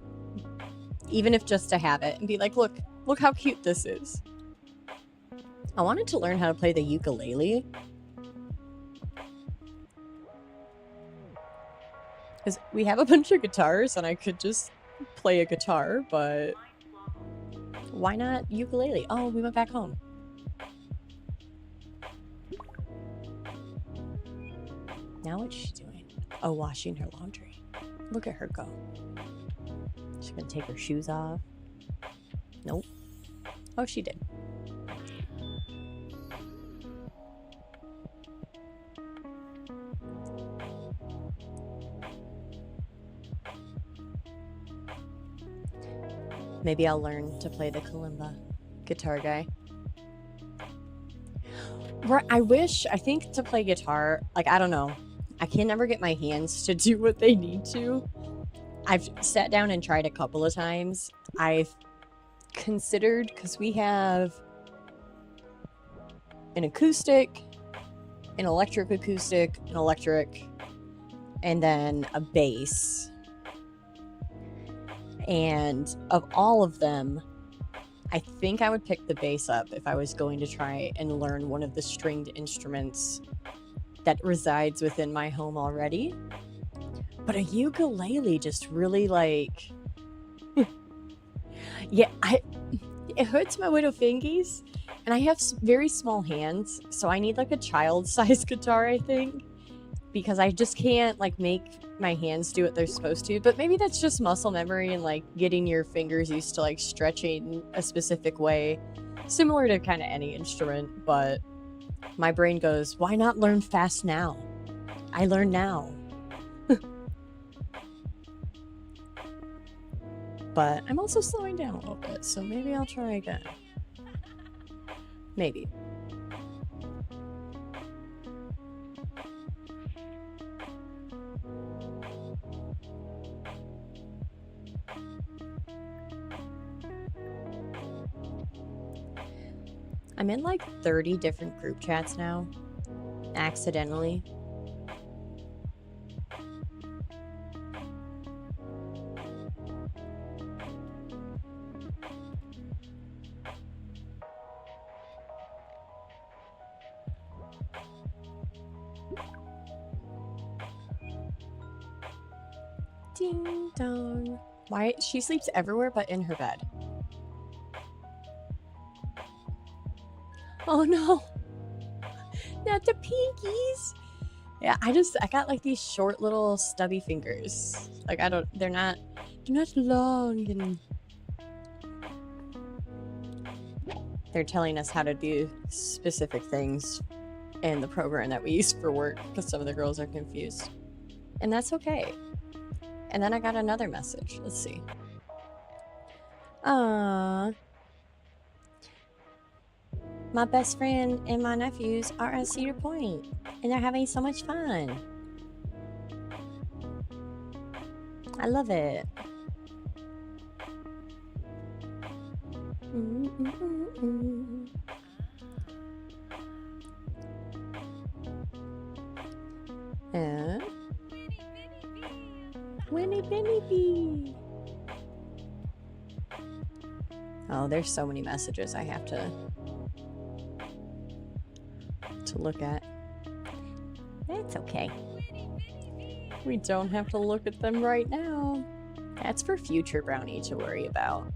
Even if just to have it and be like, look how cute this is. I wanted to learn how to play the ukulele. Because we have a bunch of guitars and I could just play a guitar, but why not ukulele? Oh, we went back home. Now what's she doing? Oh, washing her laundry. Look at her go. She's gonna take her shoes off. Nope. Oh, she did. Maybe I'll learn to play the kalimba guitar guy. Right, I think to play guitar, like, I don't know. I can never get my hands to do what they need to. I've sat down and tried a couple of times. I've considered, because we have an acoustic, an electric acoustic, an electric, and then a bass. And of all of them, I think I would pick the bass up if I was going to try and learn one of the stringed instruments that resides within my home already. But a ukulele just really like... yeah, it hurts my little fingies, and I have very small hands, so I need like a child-sized guitar, I think, because I just can't like make my hands do what they're supposed to. But maybe that's just muscle memory and like getting your fingers used to like stretching a specific way, similar to kind of any instrument. But my brain goes, why not learn fast now? I learn now. But I'm also slowing down a little bit, so maybe I'll try again. Maybe. I'm in like 30 different group chats now, accidentally. Ding dong. Why? She sleeps everywhere but in her bed. Oh no, not the pinkies. Yeah, I got like these short little stubby fingers. Like they're not long, and they're telling us how to do specific things in the program that we use for work because some of the girls are confused. And that's okay. And then I got another message. Let's see. My best friend and my nephews are at Cedar Point, and they're having so much fun. I love it. Winnie Binny Bee. Oh, there's so many messages I have to look at. That's okay. We don't have to look at them right now. That's for future Brownie to worry about.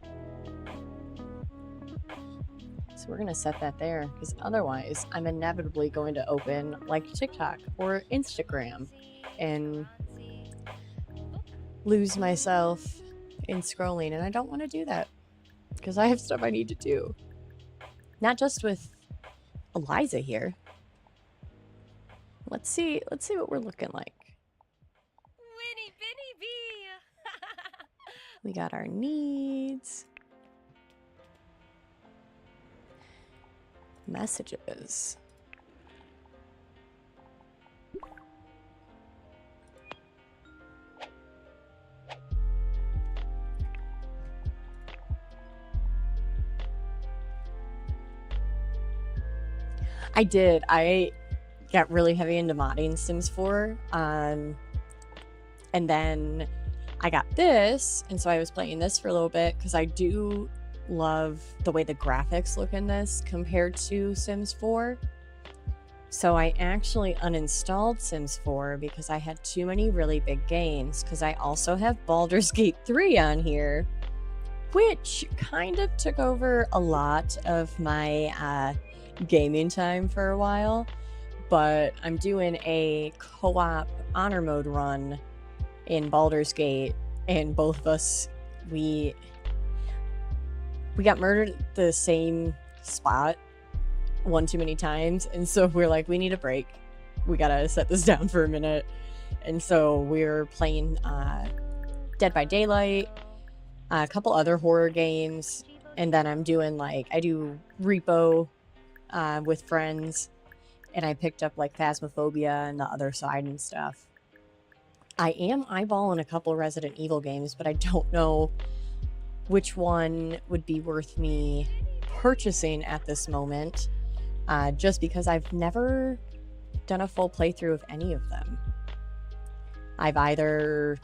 So we're gonna set that there, because otherwise I'm inevitably going to open like TikTok or Instagram and lose myself in scrolling, and I don't want to do that because I have stuff I need to do. Not just with Eliza here. Let's see what we're looking like. Winnie Binny Bee. We got our needs. Messages. I did. I got really heavy into modding Sims 4. And then I got this, and so I was playing this for a little bit because I do love the way the graphics look in this compared to Sims 4. So I actually uninstalled Sims 4 because I had too many really big games, because I also have Baldur's Gate 3 on here, which kind of took over a lot of my gaming time for a while. But I'm doing a co-op honor mode run in Baldur's Gate, and both of us, we got murdered at the same spot one too many times, and so we're like, we need a break, we gotta set this down for a minute. And so we're playing Dead by Daylight, a couple other horror games, and then I'm doing like, I do Repo with friends, and I picked up like Phasmophobia and the other side and stuff. I am eyeballing a couple Resident Evil games, but I don't know which one would be worth me purchasing at this moment, just because I've never done a full playthrough of any of them. I've either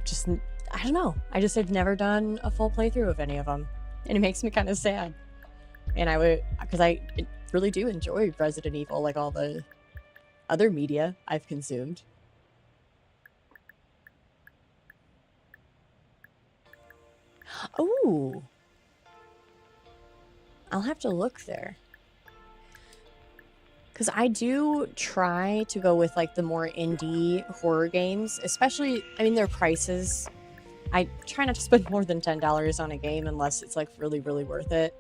just, I don't know, I just have never done a full playthrough of any of them, and it makes me kind of sad. And I would, because I really do enjoy Resident Evil, like all the other media I've consumed. Oh, I'll have to look there, because I do try to go with like the more indie horror games, especially, I mean, their prices, I try not to spend more than $10 on a game unless it's like really, really worth it.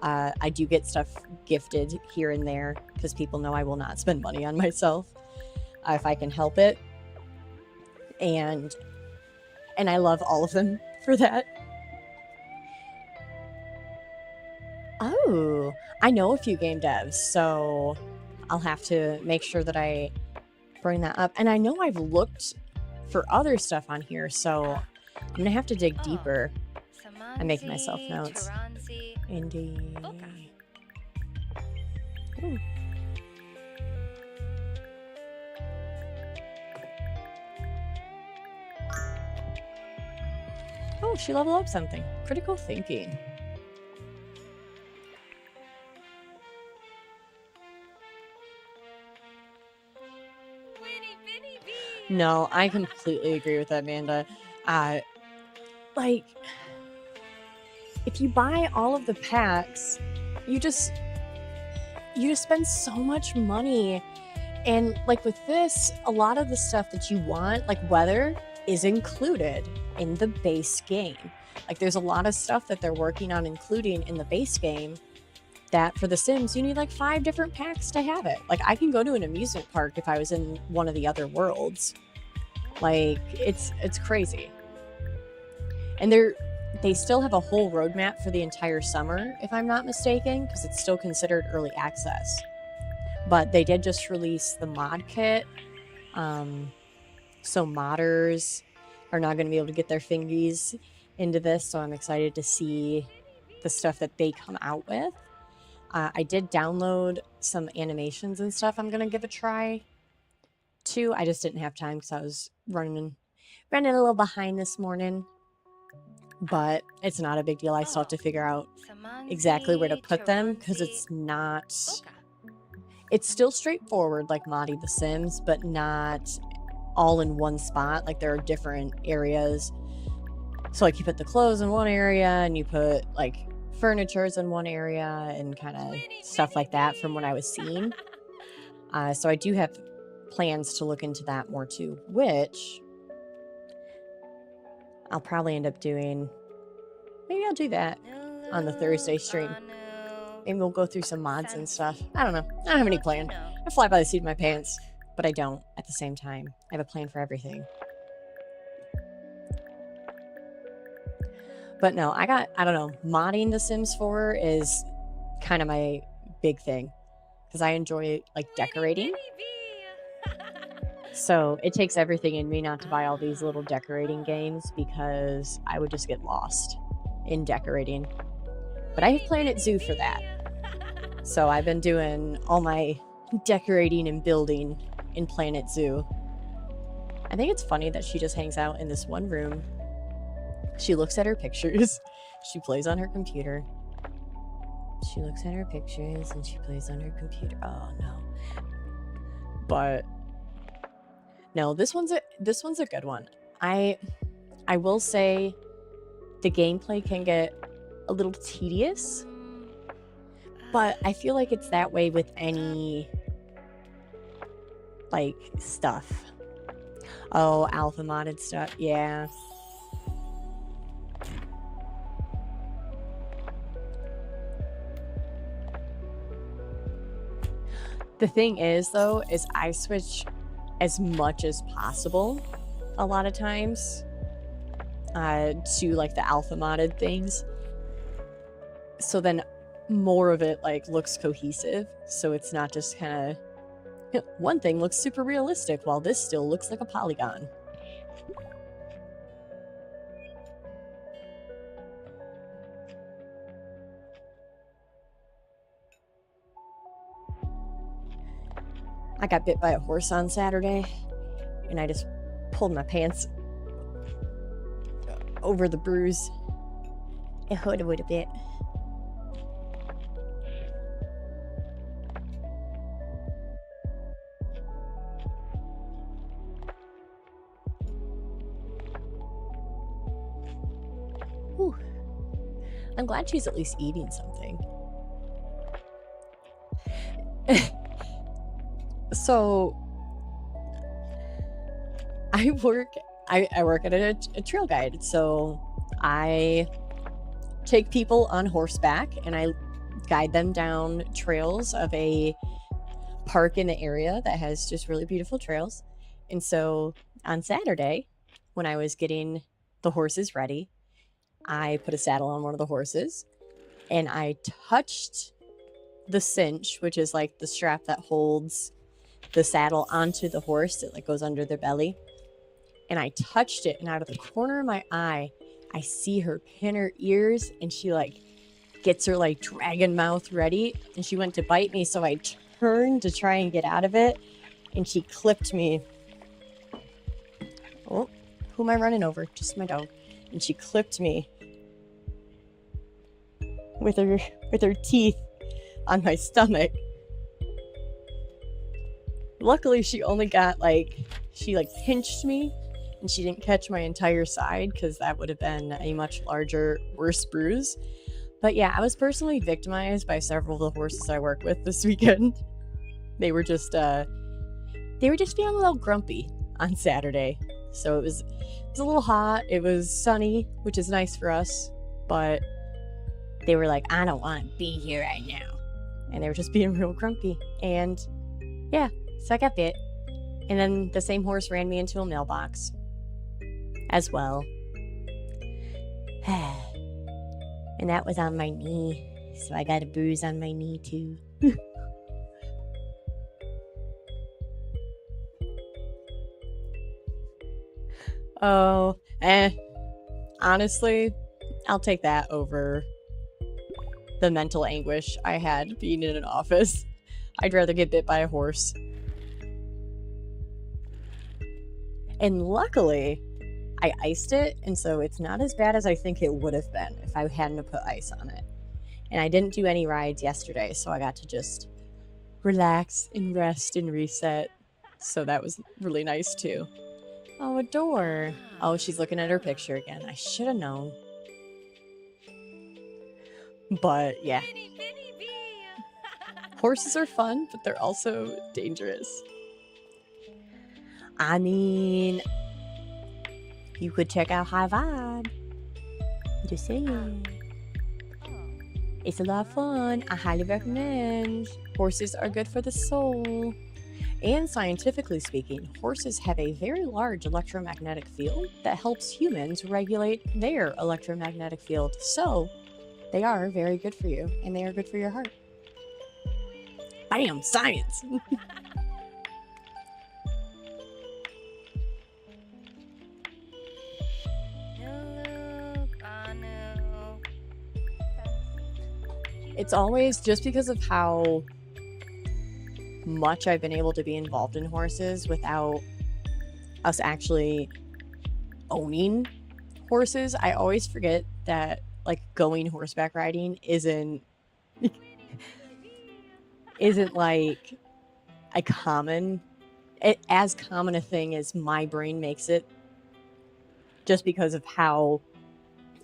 I do get stuff gifted here and there because people know I will not spend money on myself if I can help it, and I love all of them for that. Oh, I know a few game devs, so I'll have to make sure that I bring that up. And I know I've looked for other stuff on here, so I'm gonna have to dig deeper. I'm making myself notes. Indie. Ooh. Oh, she leveled up something. Critical thinking. No, I completely agree with that, Amanda. Like, if you buy all of the packs, you just spend so much money. And like with this, a lot of the stuff that you want, like weather, is included in the base game. Like there's a lot of stuff that they're working on including in the base game that for The Sims, you need like 5 different packs to have it. Like I can go to an amusement park if I was in one of the other worlds. Like it's crazy. And they still have a whole roadmap for the entire summer, if I'm not mistaken, because it's still considered early access. But they did just release the mod kit. So modders are not going to be able to get their fingies into this, so I'm excited to see the stuff that they come out with. I did download some animations and stuff I'm going to give a try to. I just didn't have time because I was running a little behind this morning. But it's not a big deal. I still have to figure out exactly where to put them because it's not... It's still straightforward like modding The Sims, but not all in one spot. Like there are different areas. So like you put the clothes in one area and you put like furnitures in one area and kind of stuff like that from what I was seeing. So I do have plans to look into that more too, which I'll probably end up doing. Maybe I'll do that on the Thursday stream. Maybe we'll go through some mods and stuff. I don't know. I don't have any plan. I fly by the seat of my pants, but I don't at the same time. I have a plan for everything. But no, I don't know. Modding The Sims 4 is kind of my big thing because I enjoy like decorating. So it takes everything in me not to buy all these little decorating games because I would just get lost in decorating. But I have Planet Zoo for that. So I've been doing all my decorating and building in Planet Zoo. I think it's funny that she just hangs out in this one room. She looks at her pictures. She plays on her computer. She looks at her pictures and she plays on her computer. Oh no. But no, this one's a good one. I will say the gameplay can get a little tedious, but I feel like it's that way with any like stuff. Oh, alpha modded stuff. Yeah. The thing is, though, is I switch as much as possible a lot of times to like the alpha modded things. So then more of it like looks cohesive. So it's not just kind of one thing looks super realistic while this still looks like a polygon. I got bit by a horse on Saturday, and I just pulled my pants over the bruise. It hurt a little bit. Whew. I'm glad she's at least eating something. So I work at a trail guide. So I take people on horseback and I guide them down trails of a park in the area that has just really beautiful trails. And so on Saturday, when I was getting the horses ready, I put a saddle on one of the horses and I touched the cinch, which is like the strap that holds the saddle onto the horse. It like goes under their belly. And I touched it, and out of the corner of my eye, I see her pin her ears, and she like gets her like dragon mouth ready, and she went to bite me. So I turned to try and get out of it, and she clipped me. Oh, who am I running over? Just my dog. And she clipped me with her teeth on my stomach. Luckily, she only got she pinched me, and she didn't catch my entire side, because that would have been a much larger, worse bruise. But yeah, I was personally victimized by several of the horses I work with this weekend. They were just feeling a little grumpy on Saturday. So it was a little hot. It was sunny, which is nice for us, but they were like, I don't want to be here right now. And they were just being real grumpy. And yeah, so I got bit. And then the same horse ran me into a mailbox as well. And that was on my knee. So I got a bruise on my knee too. Oh, honestly, I'll take that over the mental anguish I had being in an office. I'd rather get bit by a horse. And luckily, I iced it, and so it's not as bad as I think it would have been if I hadn't put ice on it. And I didn't do any rides yesterday, so I got to just relax and rest and reset. So that was really nice too. Oh, a door. Oh, she's looking at her picture again. I should have known. But yeah. Horses are fun, but they're also dangerous. I mean, you could check out High Vibe. Just saying. It's a lot of fun. I highly recommend. Horses are good for the soul. And scientifically speaking, horses have a very large electromagnetic field that helps humans regulate their electromagnetic field. So, they are very good for you, and they are good for your heart. Bam! Science! It's always just because of how much I've been able to be involved in horses without us actually owning horses. I always forget that like going horseback riding isn't like as common a thing as my brain makes it, just because of how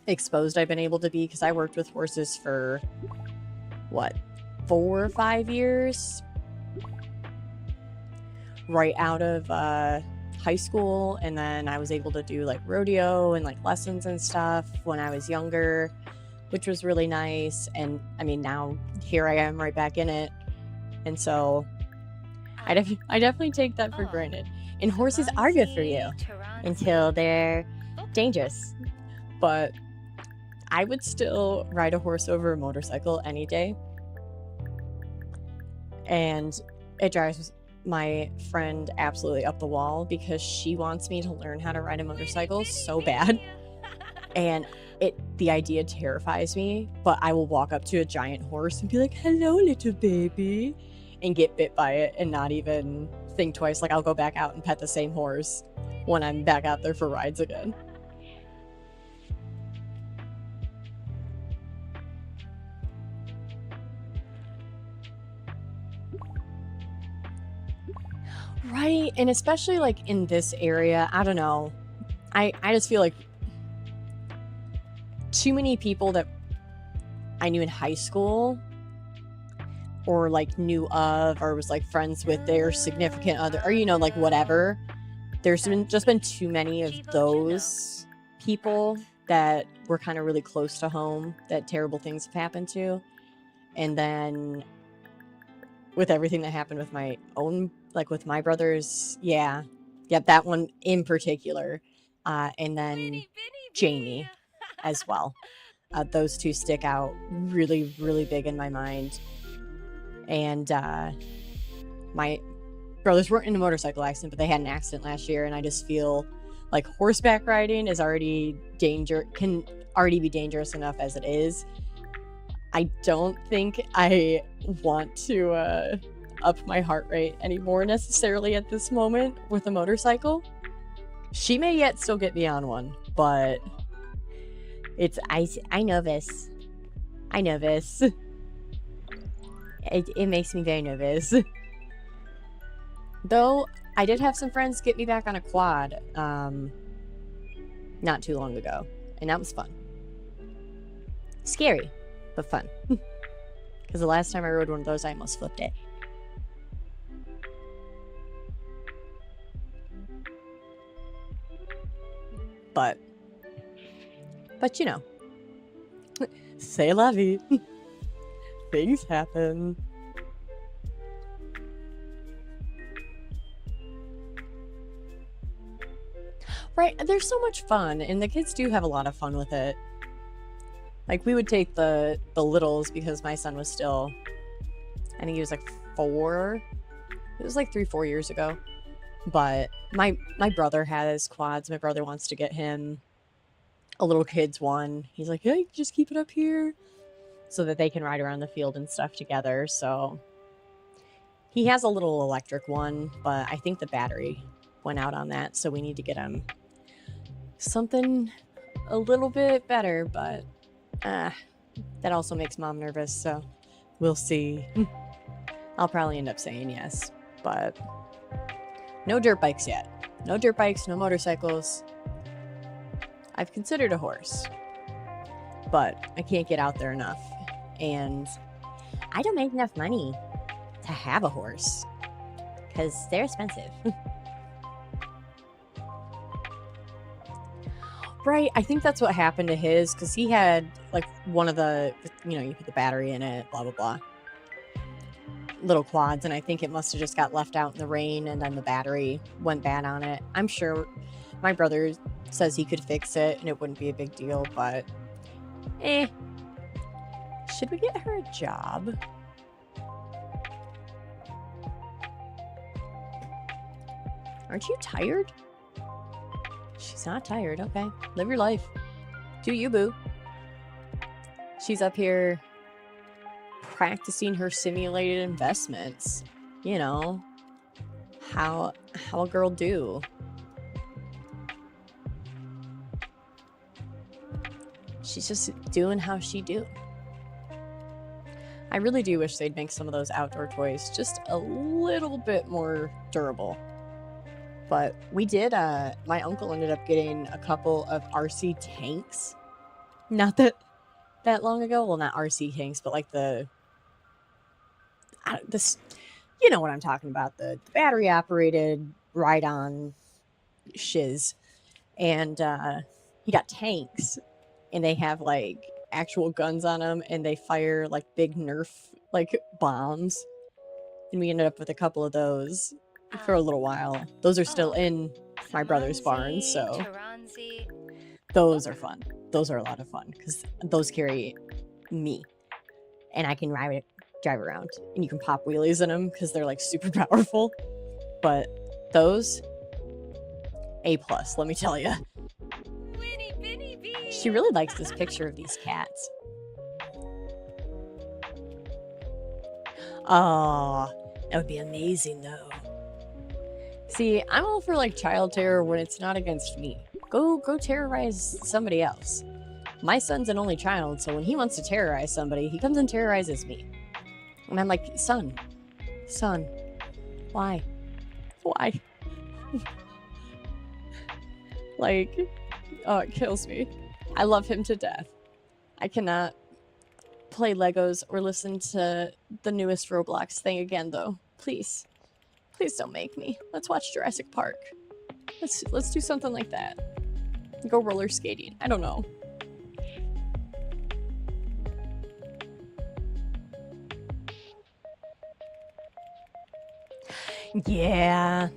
exposed I've been able to be, because I worked with horses for what, 4 or 5 years right out of high school, and then I was able to do like rodeo and like lessons and stuff when I was younger, which was really nice. And I mean, now here I am right back in it, and so I definitely take that for granted. And horses are good for you until they're dangerous, but I would still ride a horse over a motorcycle any day. And it drives my friend absolutely up the wall because she wants me to learn how to ride a motorcycle so bad. And the idea terrifies me, but I will walk up to a giant horse and be like, "Hello, little baby," and get bit by it and not even think twice. Like, I'll go back out and pet the same horse when I'm back out there for rides again. Right, and especially like in this area, I don't know. I just feel like too many people that I knew in high school or like knew of or was like friends with their significant other, or like whatever. There's been too many of those people that were kind of really close to home that terrible things have happened to. And then with everything that happened with my own, like with my brothers, yeah, that one in particular, and then Jamie as well. Those two stick out really, really big in my mind. And my brothers weren't in a motorcycle accident, but they had an accident last year, and I just feel like horseback riding can already be dangerous enough as it is. I don't think I want to up my heart rate anymore necessarily at this moment with a motorcycle. She may yet still get me on one, but I nervous. I nervous. It makes me very nervous. Though I did have some friends get me back on a quad not too long ago, and that was fun. Scary, but fun. Because the last time I rode one of those, I almost flipped it. But c'est la vie. Things happen. Right, there's so much fun, and the kids do have a lot of fun with it. Like, we would take the littles, because my son was still, I think he was like 4. It was like 3-4 years ago. But my brother has quads. My brother wants to get him a little kid's one. He's like, "Hey, just keep it up here," so that they can ride around the field and stuff together. So he has a little electric one, but I think the battery went out on that, so we need to get him something a little bit better. But that also makes Mom nervous, so we'll see. I'll probably end up saying yes, but no dirt bikes yet. No dirt bikes, no motorcycles. I've considered a horse, but I can't get out there enough, and I don't make enough money to have a horse because they're expensive. Right, I think that's what happened to his, because he had like one of the, you put the battery in it, blah blah blah, little quads, and I think it must have just got left out in the rain, and then the battery went bad on it. I'm sure my brother says he could fix it and it wouldn't be a big deal, but should we get her a job? Aren't you tired? She's not tired. Okay, live your life. Do you, boo. She's up here practicing her simulated investments. How a girl do. she's just doing how she do. I really do wish they'd make some of those outdoor toys just a little bit more durable. But we did, my uncle ended up getting a couple of RC tanks. Not that long ago. Well, not RC tanks, but like this, you know what I'm talking about. The battery operated ride-on shiz. And he got tanks, and they have like actual guns on them, and they fire like big Nerf like bombs. And we ended up with a couple of those for a little while. Those are still in my brother's barn, so those are fun. Those are a lot of fun because those carry me, and I can drive around, and you can pop wheelies in them because they're like super powerful. But those, A+, let me tell you. She really likes this picture of these cats. Oh, that would be amazing though. See, I'm all for like child terror when it's not against me. Go terrorize somebody else. My son's an only child, so when he wants to terrorize somebody, he comes and terrorizes me. And I'm like, son, why? Like, oh, it kills me. I love him to death. I cannot play Legos or listen to the newest Roblox thing again, though. Please don't make me. Let's watch Jurassic Park. Let's do something like that. Go roller skating. I don't know. Yeah.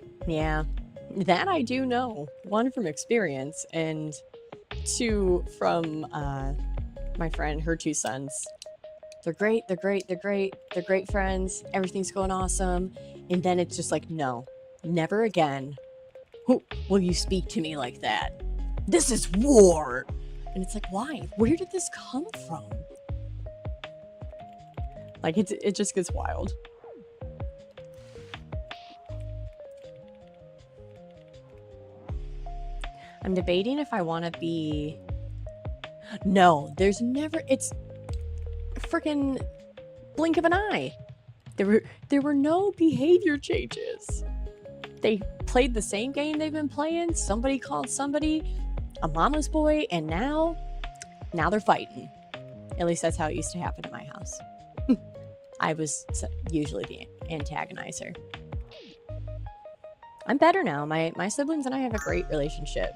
That I do know. One, from experience, and two, from my friend, her two sons. They're great friends. Everything's going awesome. And then it's just like, no, never again. Who will you speak to me like that? This is war. And it's like, why? Where did this come from? Like, it just gets wild. I'm debating if I want to be... No, there's never... It's freaking blink of an eye. There were no behavior changes. They played the same game they've been playing. Somebody called somebody a mama's boy, and now they're fighting. At least that's how it used to happen at my house. I was usually the antagonizer. I'm better now. My siblings and I have a great relationship.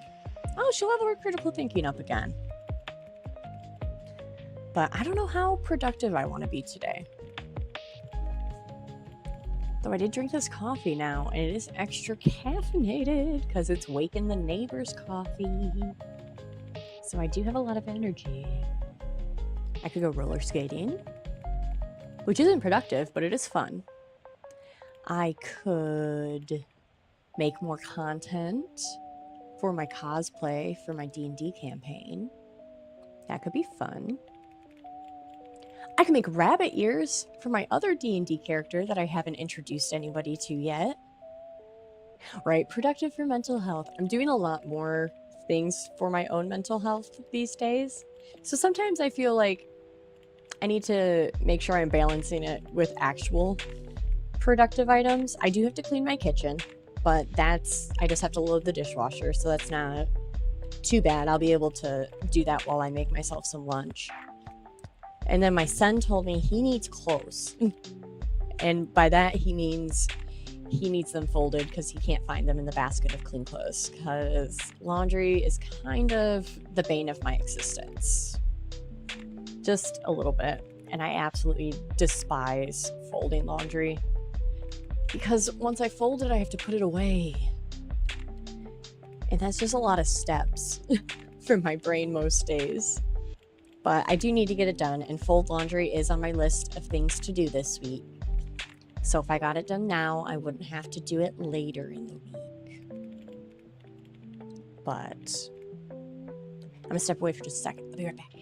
Oh, she'll have her critical thinking up again. But I don't know how productive I want to be today. Though I did drink this coffee now, and it is extra caffeinated because it's waking the neighbor's coffee. So I do have a lot of energy. I could go roller skating, which isn't productive, but it is fun. I could make more content for my cosplay for my D&D campaign. That could be fun. I can make rabbit ears for my other D&D character that I haven't introduced anybody to yet. Right, productive for mental health. I'm doing a lot more things for my own mental health these days. So sometimes I feel like I need to make sure I'm balancing it with actual productive items. I do have to clean my kitchen, but I just have to load the dishwasher, so that's not too bad. I'll be able to do that while I make myself some lunch. And then my son told me he needs clothes. And by that, he means he needs them folded because he can't find them in the basket of clean clothes. Because laundry is kind of the bane of my existence. Just a little bit. And I absolutely despise folding laundry. Because once I fold it, I have to put it away. And that's just a lot of steps for my brain most days. But I do need to get it done, and fold laundry is on my list of things to do this week. So if I got it done now, I wouldn't have to do it later in the week. But I'm gonna step away for just a second. I'll be right back.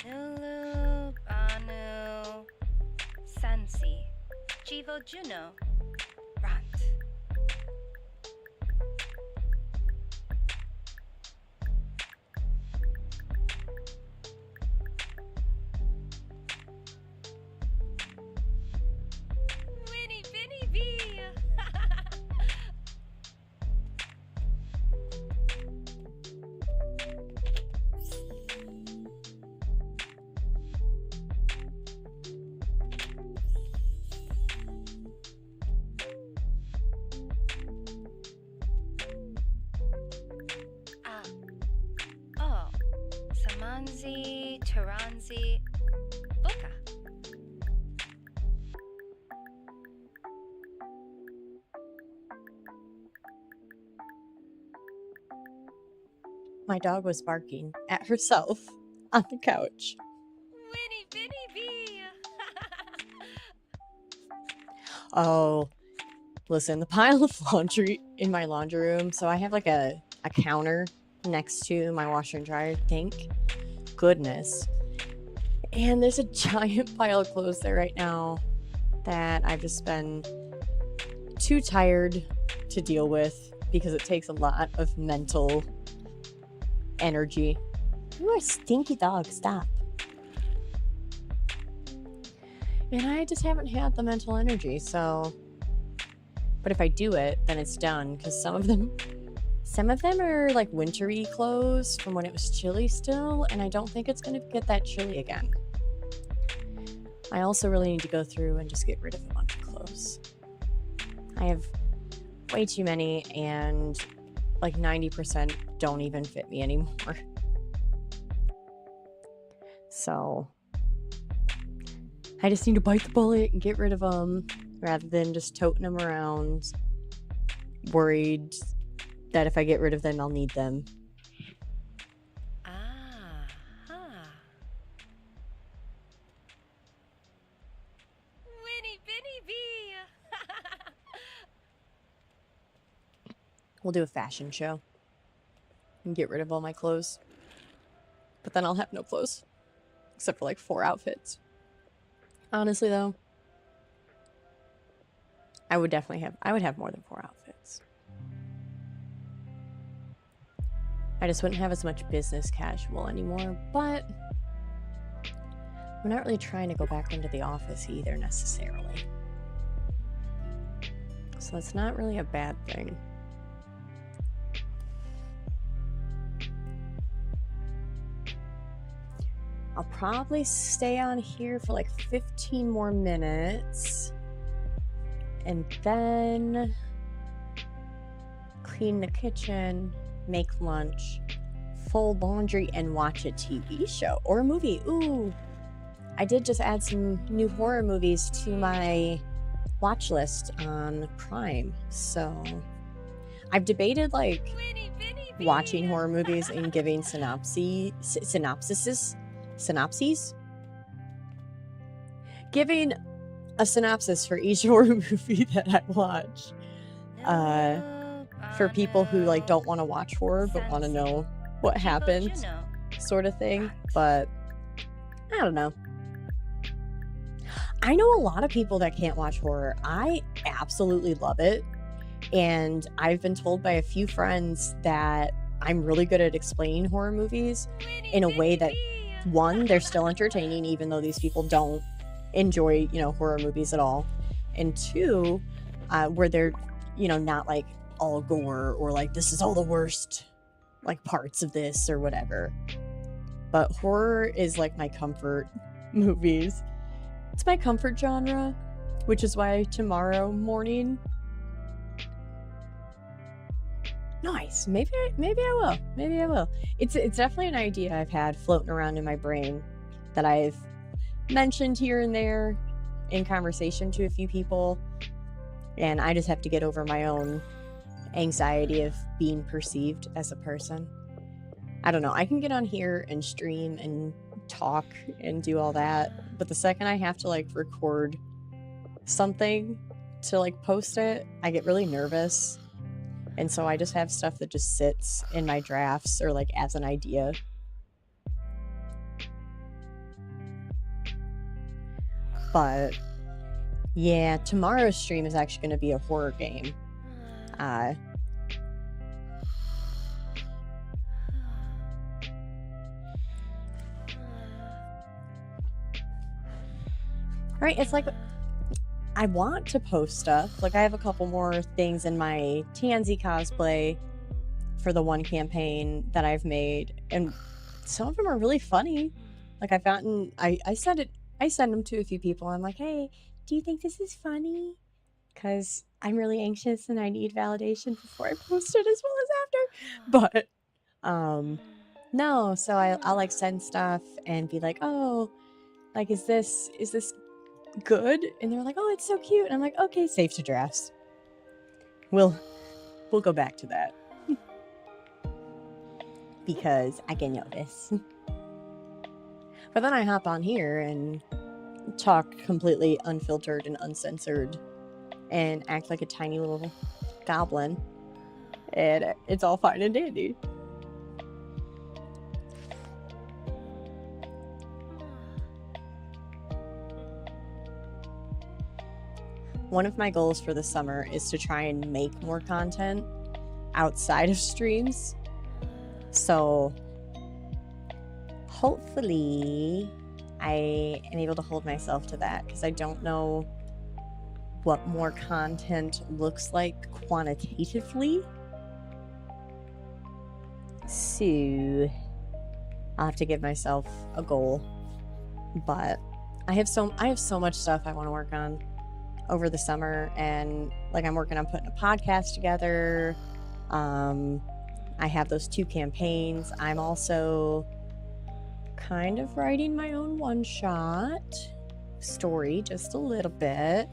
Hello. Evo Juno. Rant. Winnie Binny Bee. Ah. Oh. Samanzi, Taranzi, Boka. My dog was barking at herself on the couch. Winnie Binny Bee. Oh, listen, the pile of laundry in my laundry room. So I have like a counter next to my washer and dryer. Thank goodness. And there's a giant pile of clothes there right now that I've just been too tired to deal with because it takes a lot of mental energy. You are a stinky dog, stop. And I just haven't had the mental energy, so. But if I do it, then it's done, because some of them are like wintry clothes from when it was chilly still, and I don't think it's going to get that chilly again. I also really need to go through and just get rid of a bunch of clothes. I have way too many, and like 90% don't even fit me anymore. So I just need to bite the bullet and get rid of them rather than just toting them around, worried that if I get rid of them, I'll need them. Ah. Huh. Winnie Binny Bee. We'll do a fashion show and get rid of all my clothes. But then I'll have no clothes, except for like 4 outfits. Honestly, though, I would have more than 4 outfits. I just wouldn't have as much business casual anymore, but I'm not really trying to go back into the office either necessarily. So that's not really a bad thing. I'll probably stay on here for like 15 more minutes and then clean the kitchen, make lunch, fold laundry, and watch a TV show or a movie. Ooh, I did just add some new horror movies to my watch list on Prime. So I've debated like Winnie Binny Bee. watching horror movies and giving synopses. Giving a synopsis for each horror movie that I watch. For people who like don't want to watch horror but want to know what happened, sort of thing. But I don't know. I know a lot of people that can't watch horror. I absolutely love it. And I've been told by a few friends that I'm really good at explaining horror movies in a way that, one, they're still entertaining even though these people don't enjoy, horror movies at all. And two, where they're, not like all gore or like this is all the worst like parts of this or whatever. But horror is like my comfort movies. It's my comfort genre, which is why tomorrow morning. Nice. Maybe I will. It's definitely an idea I've had floating around in my brain that I've mentioned here and there in conversation to a few people, and I just have to get over my own anxiety of being perceived as a person. I don't know. I can get on here and stream and talk and do all that, but the second I have to like record something to like post it, I get really nervous. And so I just have stuff that just sits in my drafts or like as an idea. But Yeah, tomorrow's stream is actually going to be a horror game. Right, it's like I want to post stuff. Like I have a couple more things in my Tansy cosplay for the one campaign that I've made, and some of them are really funny. Like I've gotten, I send them to a few people. I'm like, hey, do you think this is funny? Because I'm really anxious and I need validation before I post it as well as after. But no, so I'll like send stuff and be like, oh, like is this good? And they're like, oh, it's so cute. And I'm like, okay, save to drafts. We'll go back to that. Because I can notice. But then I hop on here and talk completely unfiltered and uncensored and act like a tiny little goblin. And it's all fine and dandy. One of my goals for the summer is to try and make more content outside of streams. So hopefully I am able to hold myself to that, because I don't know what more content looks like quantitatively. So I'll have to give myself a goal. But I have so much stuff I want to work on over the summer, and like I'm working on putting a podcast together. I have those 2 campaigns. I'm also kind of writing my own one-shot story, just a little bit.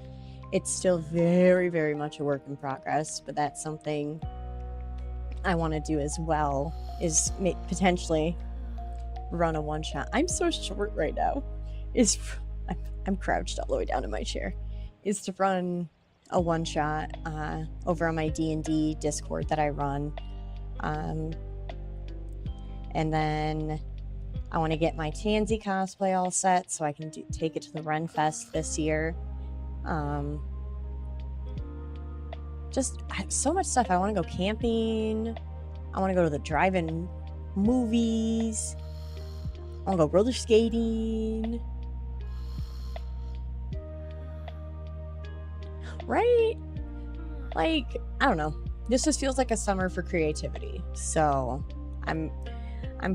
It's still very, very much a work in progress, but that's something I want to do as well, is potentially run a one-shot. I'm so short right now. I'm crouched all the way down in my chair. Is to run a one-shot over on my D&D Discord that I run. And then I want to get my Tansy cosplay all set so I can take it to the Ren Fest this year. Just I have so much stuff. I want to go camping. I want to go to the drive-in movies. I want to go roller skating. Right? Like, I don't know. This just feels like a summer for creativity. So I'm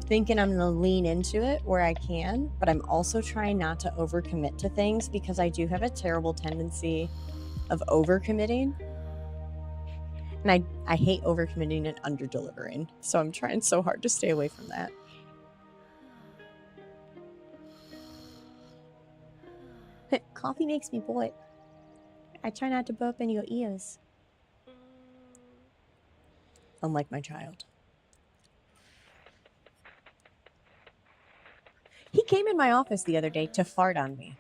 thinking I'm gonna lean into it where I can, but I'm also trying not to overcommit to things, because I do have a terrible tendency of overcommitting. And I hate overcommitting and underdelivering. So I'm trying so hard to stay away from that. Coffee makes me boil. I try not to burp in your ears. Unlike my child. He came in my office the other day to fart on me.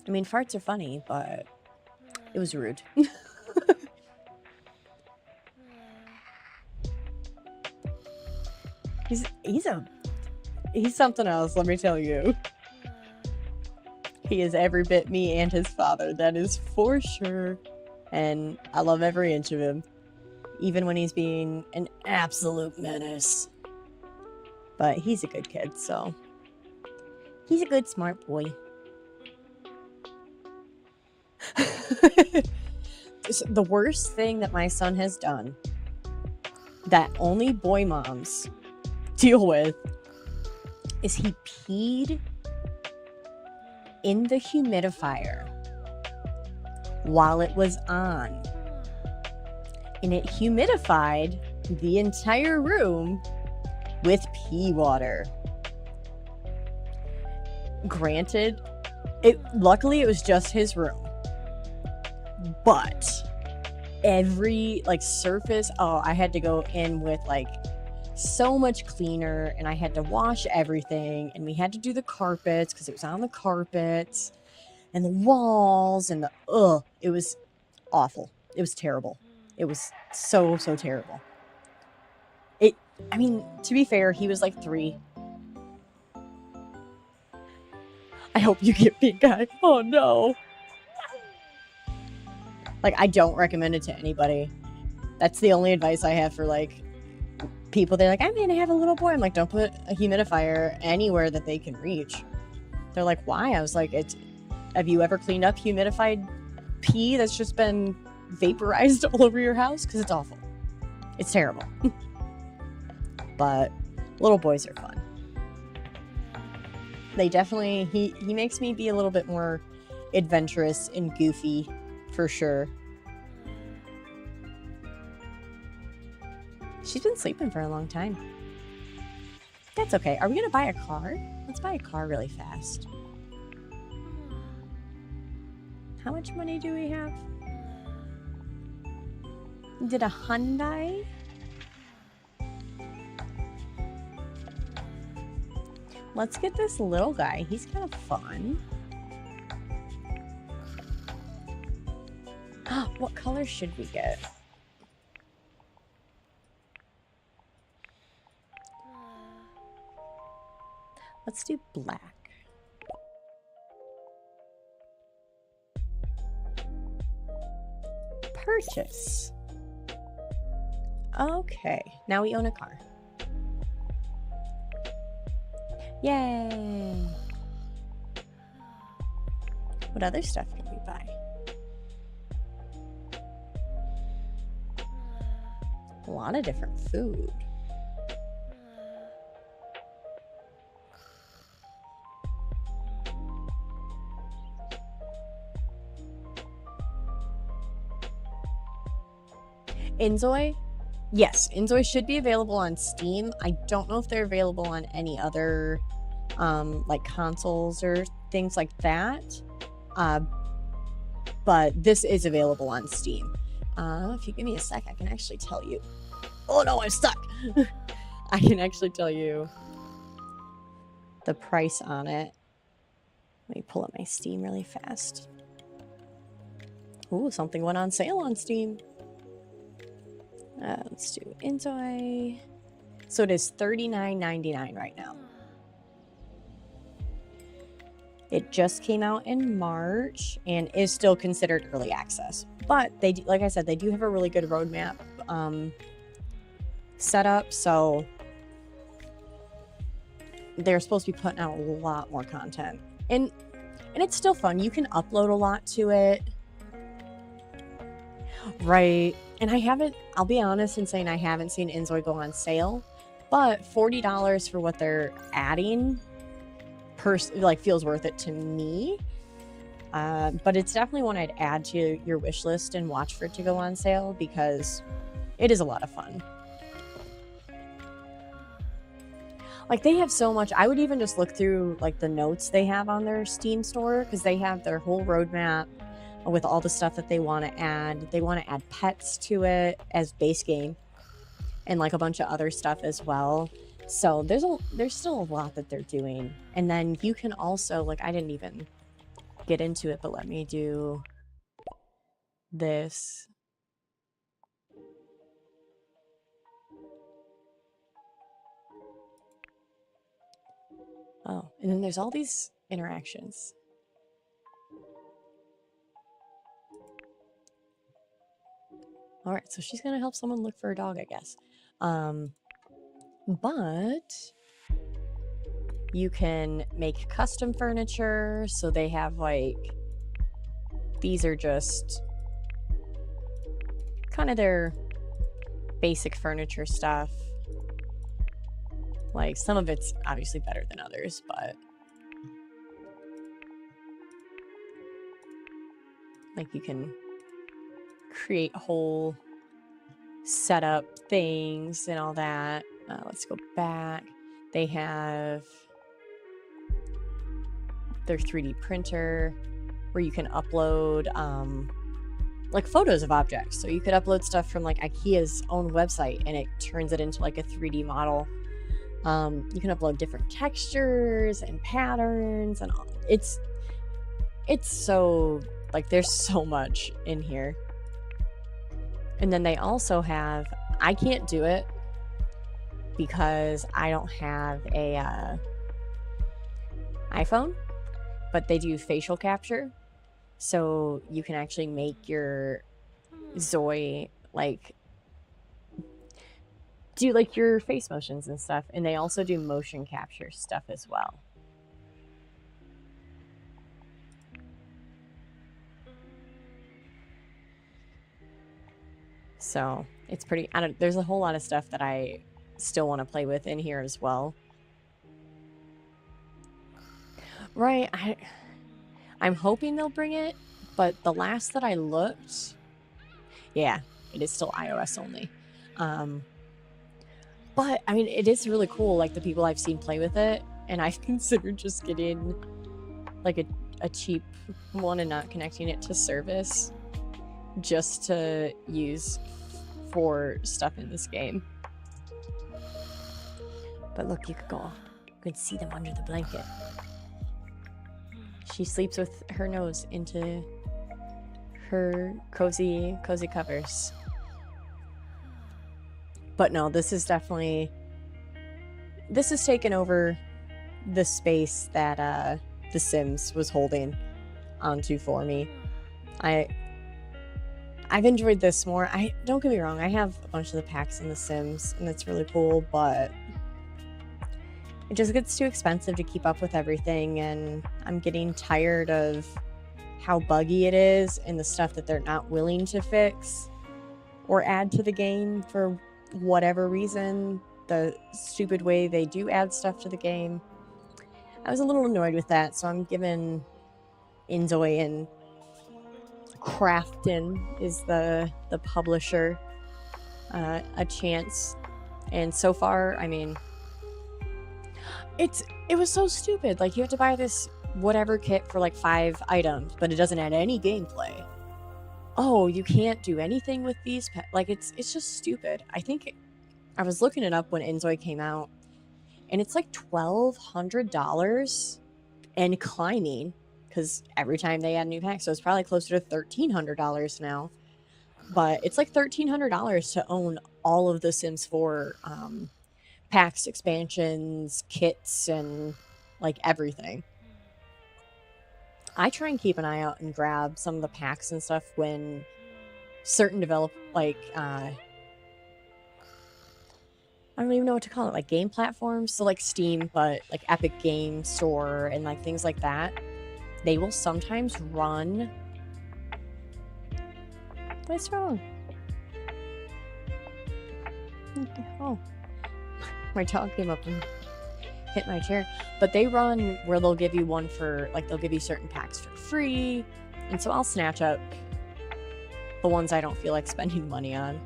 I mean, farts are funny, but it was rude. He's something else, let me tell you. He is every bit me and his father, that is for sure. And I love every inch of him, even when he's being an absolute menace. But he's a good kid, so he's a good, smart boy. The worst thing that my son has done, that only boy moms deal with, is he peed in the humidifier while it was on. And it humidified the entire room with pee water. Granted, luckily it was just his room. But every surface, I had to go in with so much cleaner, and I had to wash everything, and we had to do the carpets because it was on the carpets and the walls, and it was awful. It was terrible. It was so terrible. I mean, to be fair, he was 3. I hope you get pink eye. Oh no. Like, I don't recommend it to anybody. That's the only advice I have for like people. They're like, I'm gonna have a little boy. I'm like, don't put a humidifier anywhere that they can reach. They're like, why? I was like, have you ever cleaned up humidified pee that's just been vaporized all over your house? Because it's awful. It's terrible. But little boys are fun. They definitely, he makes me be a little bit more adventurous and goofy, for sure. She's been sleeping for a long time. That's okay. Are we gonna buy a car? Let's buy a car really fast. How much money do we have? Did a Hyundai? Let's get this little guy. He's kind of fun. What color should we get? Let's do black. Purchase. Okay, now we own a car. Yay! What other stuff can we buy? A lot of different food. InZoi? Yes, InZoi should be available on Steam. I don't know if they're available on any other like consoles or things like that. But this is available on Steam. If you give me a sec, I can actually tell you. Oh no, I'm stuck! I can actually tell you the price on it. Let me pull up my Steam really fast. Ooh, something went on sale on Steam. Let's do InZoi. So it is $39.99 right now. It just came out in March and is still considered early access. But they do, like I said, they do have a really good roadmap set up. So they're supposed to be putting out a lot more content. And it's still fun. You can upload a lot to it. Right. And I'll be honest in saying I haven't seen InZoi go on sale, but $40 for what they're adding feels worth it to me. But it's definitely one I'd add to your wish list and watch for it to go on sale because it is a lot of fun. Like, they have so much. I would even just look through like the notes they have on their Steam store because they have their whole roadmap with all the stuff that they want to add. They want to add pets to it as base game and like a bunch of other stuff as well. So there's still a lot that they're doing. And then you can also, like, I didn't even get into it, but let me do this. Oh, and then there's all these interactions. All right, so she's gonna help someone look for a dog, I guess. But you can make custom furniture. So they have like, these are just kind of their basic furniture stuff. Like, some of it's obviously better than others, but like you can create whole setup things and all that. Let's go back. They have their 3D printer where you can upload like photos of objects. So you could upload stuff from like IKEA's own website and it turns it into like a 3D model. You can upload different textures and patterns and all. It's so, like, there's so much in here. And then they also have, I can't do it because I don't have a iPhone, but they do facial capture. So you can actually make your Zoi like do like your face motions and stuff, and they also do motion capture stuff as well. So it's pretty, there's a whole lot of stuff that I still want to play with in here as well. Right, I'm hoping they'll bring it, but the last that I looked, yeah, it is still iOS only. But I mean, it is really cool, like the people I've seen play with it, and I've considered just getting like a cheap one and not connecting it to service just to use for stuff in this game. But look, you can see them under the blanket. She sleeps with her nose into her cozy covers. But no, this is taken over the space that The Sims was holding onto for me. I've enjoyed this more. Don't get me wrong, I have a bunch of the packs in The Sims, and it's really cool, but it just gets too expensive to keep up with everything, and I'm getting tired of how buggy it is and the stuff that they're not willing to fix or add to the game for whatever reason, the stupid way they do add stuff to the game. I was a little annoyed with that, so I'm giving InZoi and Crafton is the publisher a chance, and so far, I mean, it was so stupid. Like, you have to buy this whatever kit for like 5 items, but it doesn't add any gameplay. Oh, you can't do anything with these like, it's just stupid. I think I was looking it up when InZoi came out, and it's like $1,200 and climbing, because every time they add new packs, so it's probably closer to $1,300 now. But it's like $1,300 to own all of the Sims 4 packs, expansions, kits, and like everything. I try and keep an eye out and grab some of the packs and stuff when certain I don't even know what to call it, like game platforms, so like Steam, but like Epic Game Store and like things like that, they will sometimes run. What's wrong? Oh, my dog came up and hit my chair. But they run where they'll give you one for, like, they'll give you certain packs for free, and so I'll snatch up the ones I don't feel like spending money on.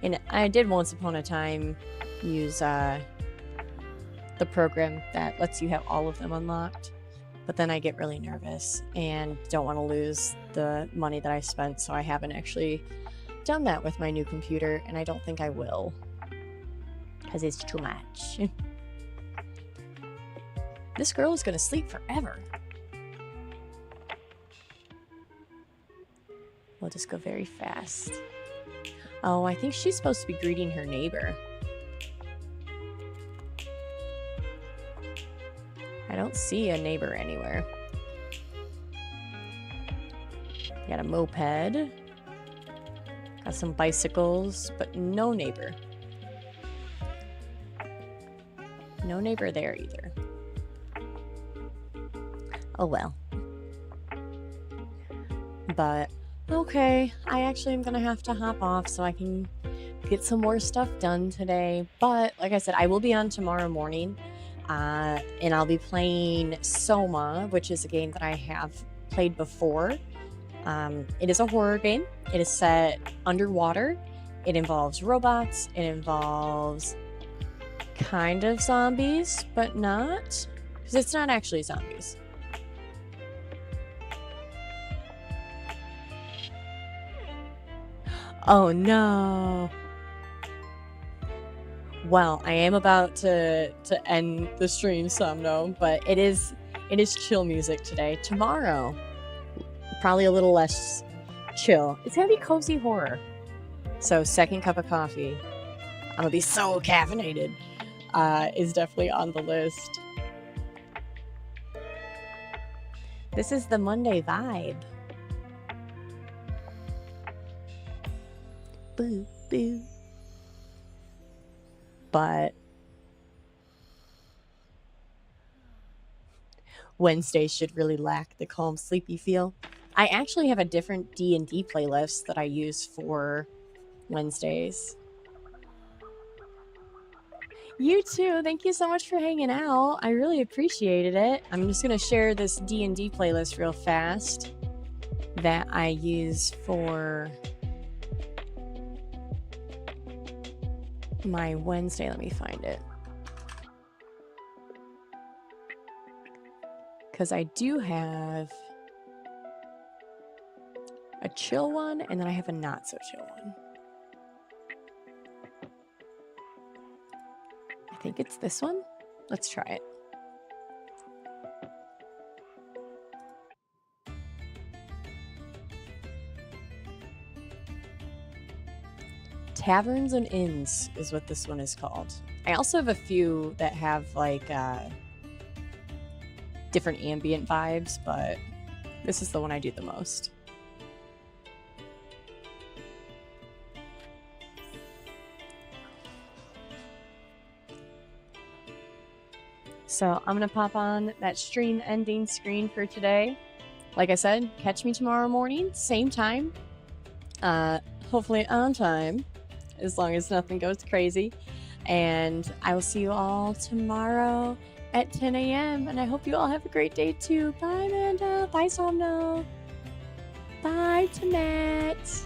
And I did once upon a time use the program that lets you have all of them unlocked, but then I get really nervous and don't want to lose the money that I spent, so I haven't actually done that with my new computer, and I don't think I will, because it's too much. This girl is gonna sleep forever. We'll just go very fast. Oh, I think she's supposed to be greeting her neighbor. I don't see a neighbor anywhere. Got a moped. Got some bicycles, but no neighbor. No neighbor there either. Oh well. But okay, I actually am gonna have to hop off so I can get some more stuff done today. But like I said, I will be on tomorrow morning, and I'll be playing Soma, which is a game that I have played before. It is a horror game. It is set underwater. It involves robots. It involves kind of zombies, but not, because it's not actually zombies. Oh no. Well, I am about to end the stream Somno, but it is chill music today. Tomorrow, probably a little less chill. It's gonna be cozy horror. So second cup of coffee, I'm gonna be so caffeinated, is definitely on the list. This is the Monday vibe. Boo, boo. But Wednesdays should really lack the calm, sleepy feel. I actually have a different D&D playlist that I use for Wednesdays. You too. Thank you so much for hanging out. I really appreciated it. I'm just going to share this D&D playlist real fast that I use for my Wednesday. Let me find it. Because I do have a chill one, and then I have a not so chill one. I think it's this one. Let's try it. Taverns and Inns is what this one is called. I also have a few that have like different ambient vibes, but this is the one I do the most. So I'm gonna pop on that stream ending screen for today. Like I said, catch me tomorrow morning, same time. Hopefully on time, as long as nothing goes crazy. And I will see you all tomorrow at 10 a.m. And I hope you all have a great day too. Bye, Amanda. Bye, Somno. Bye, Tamet.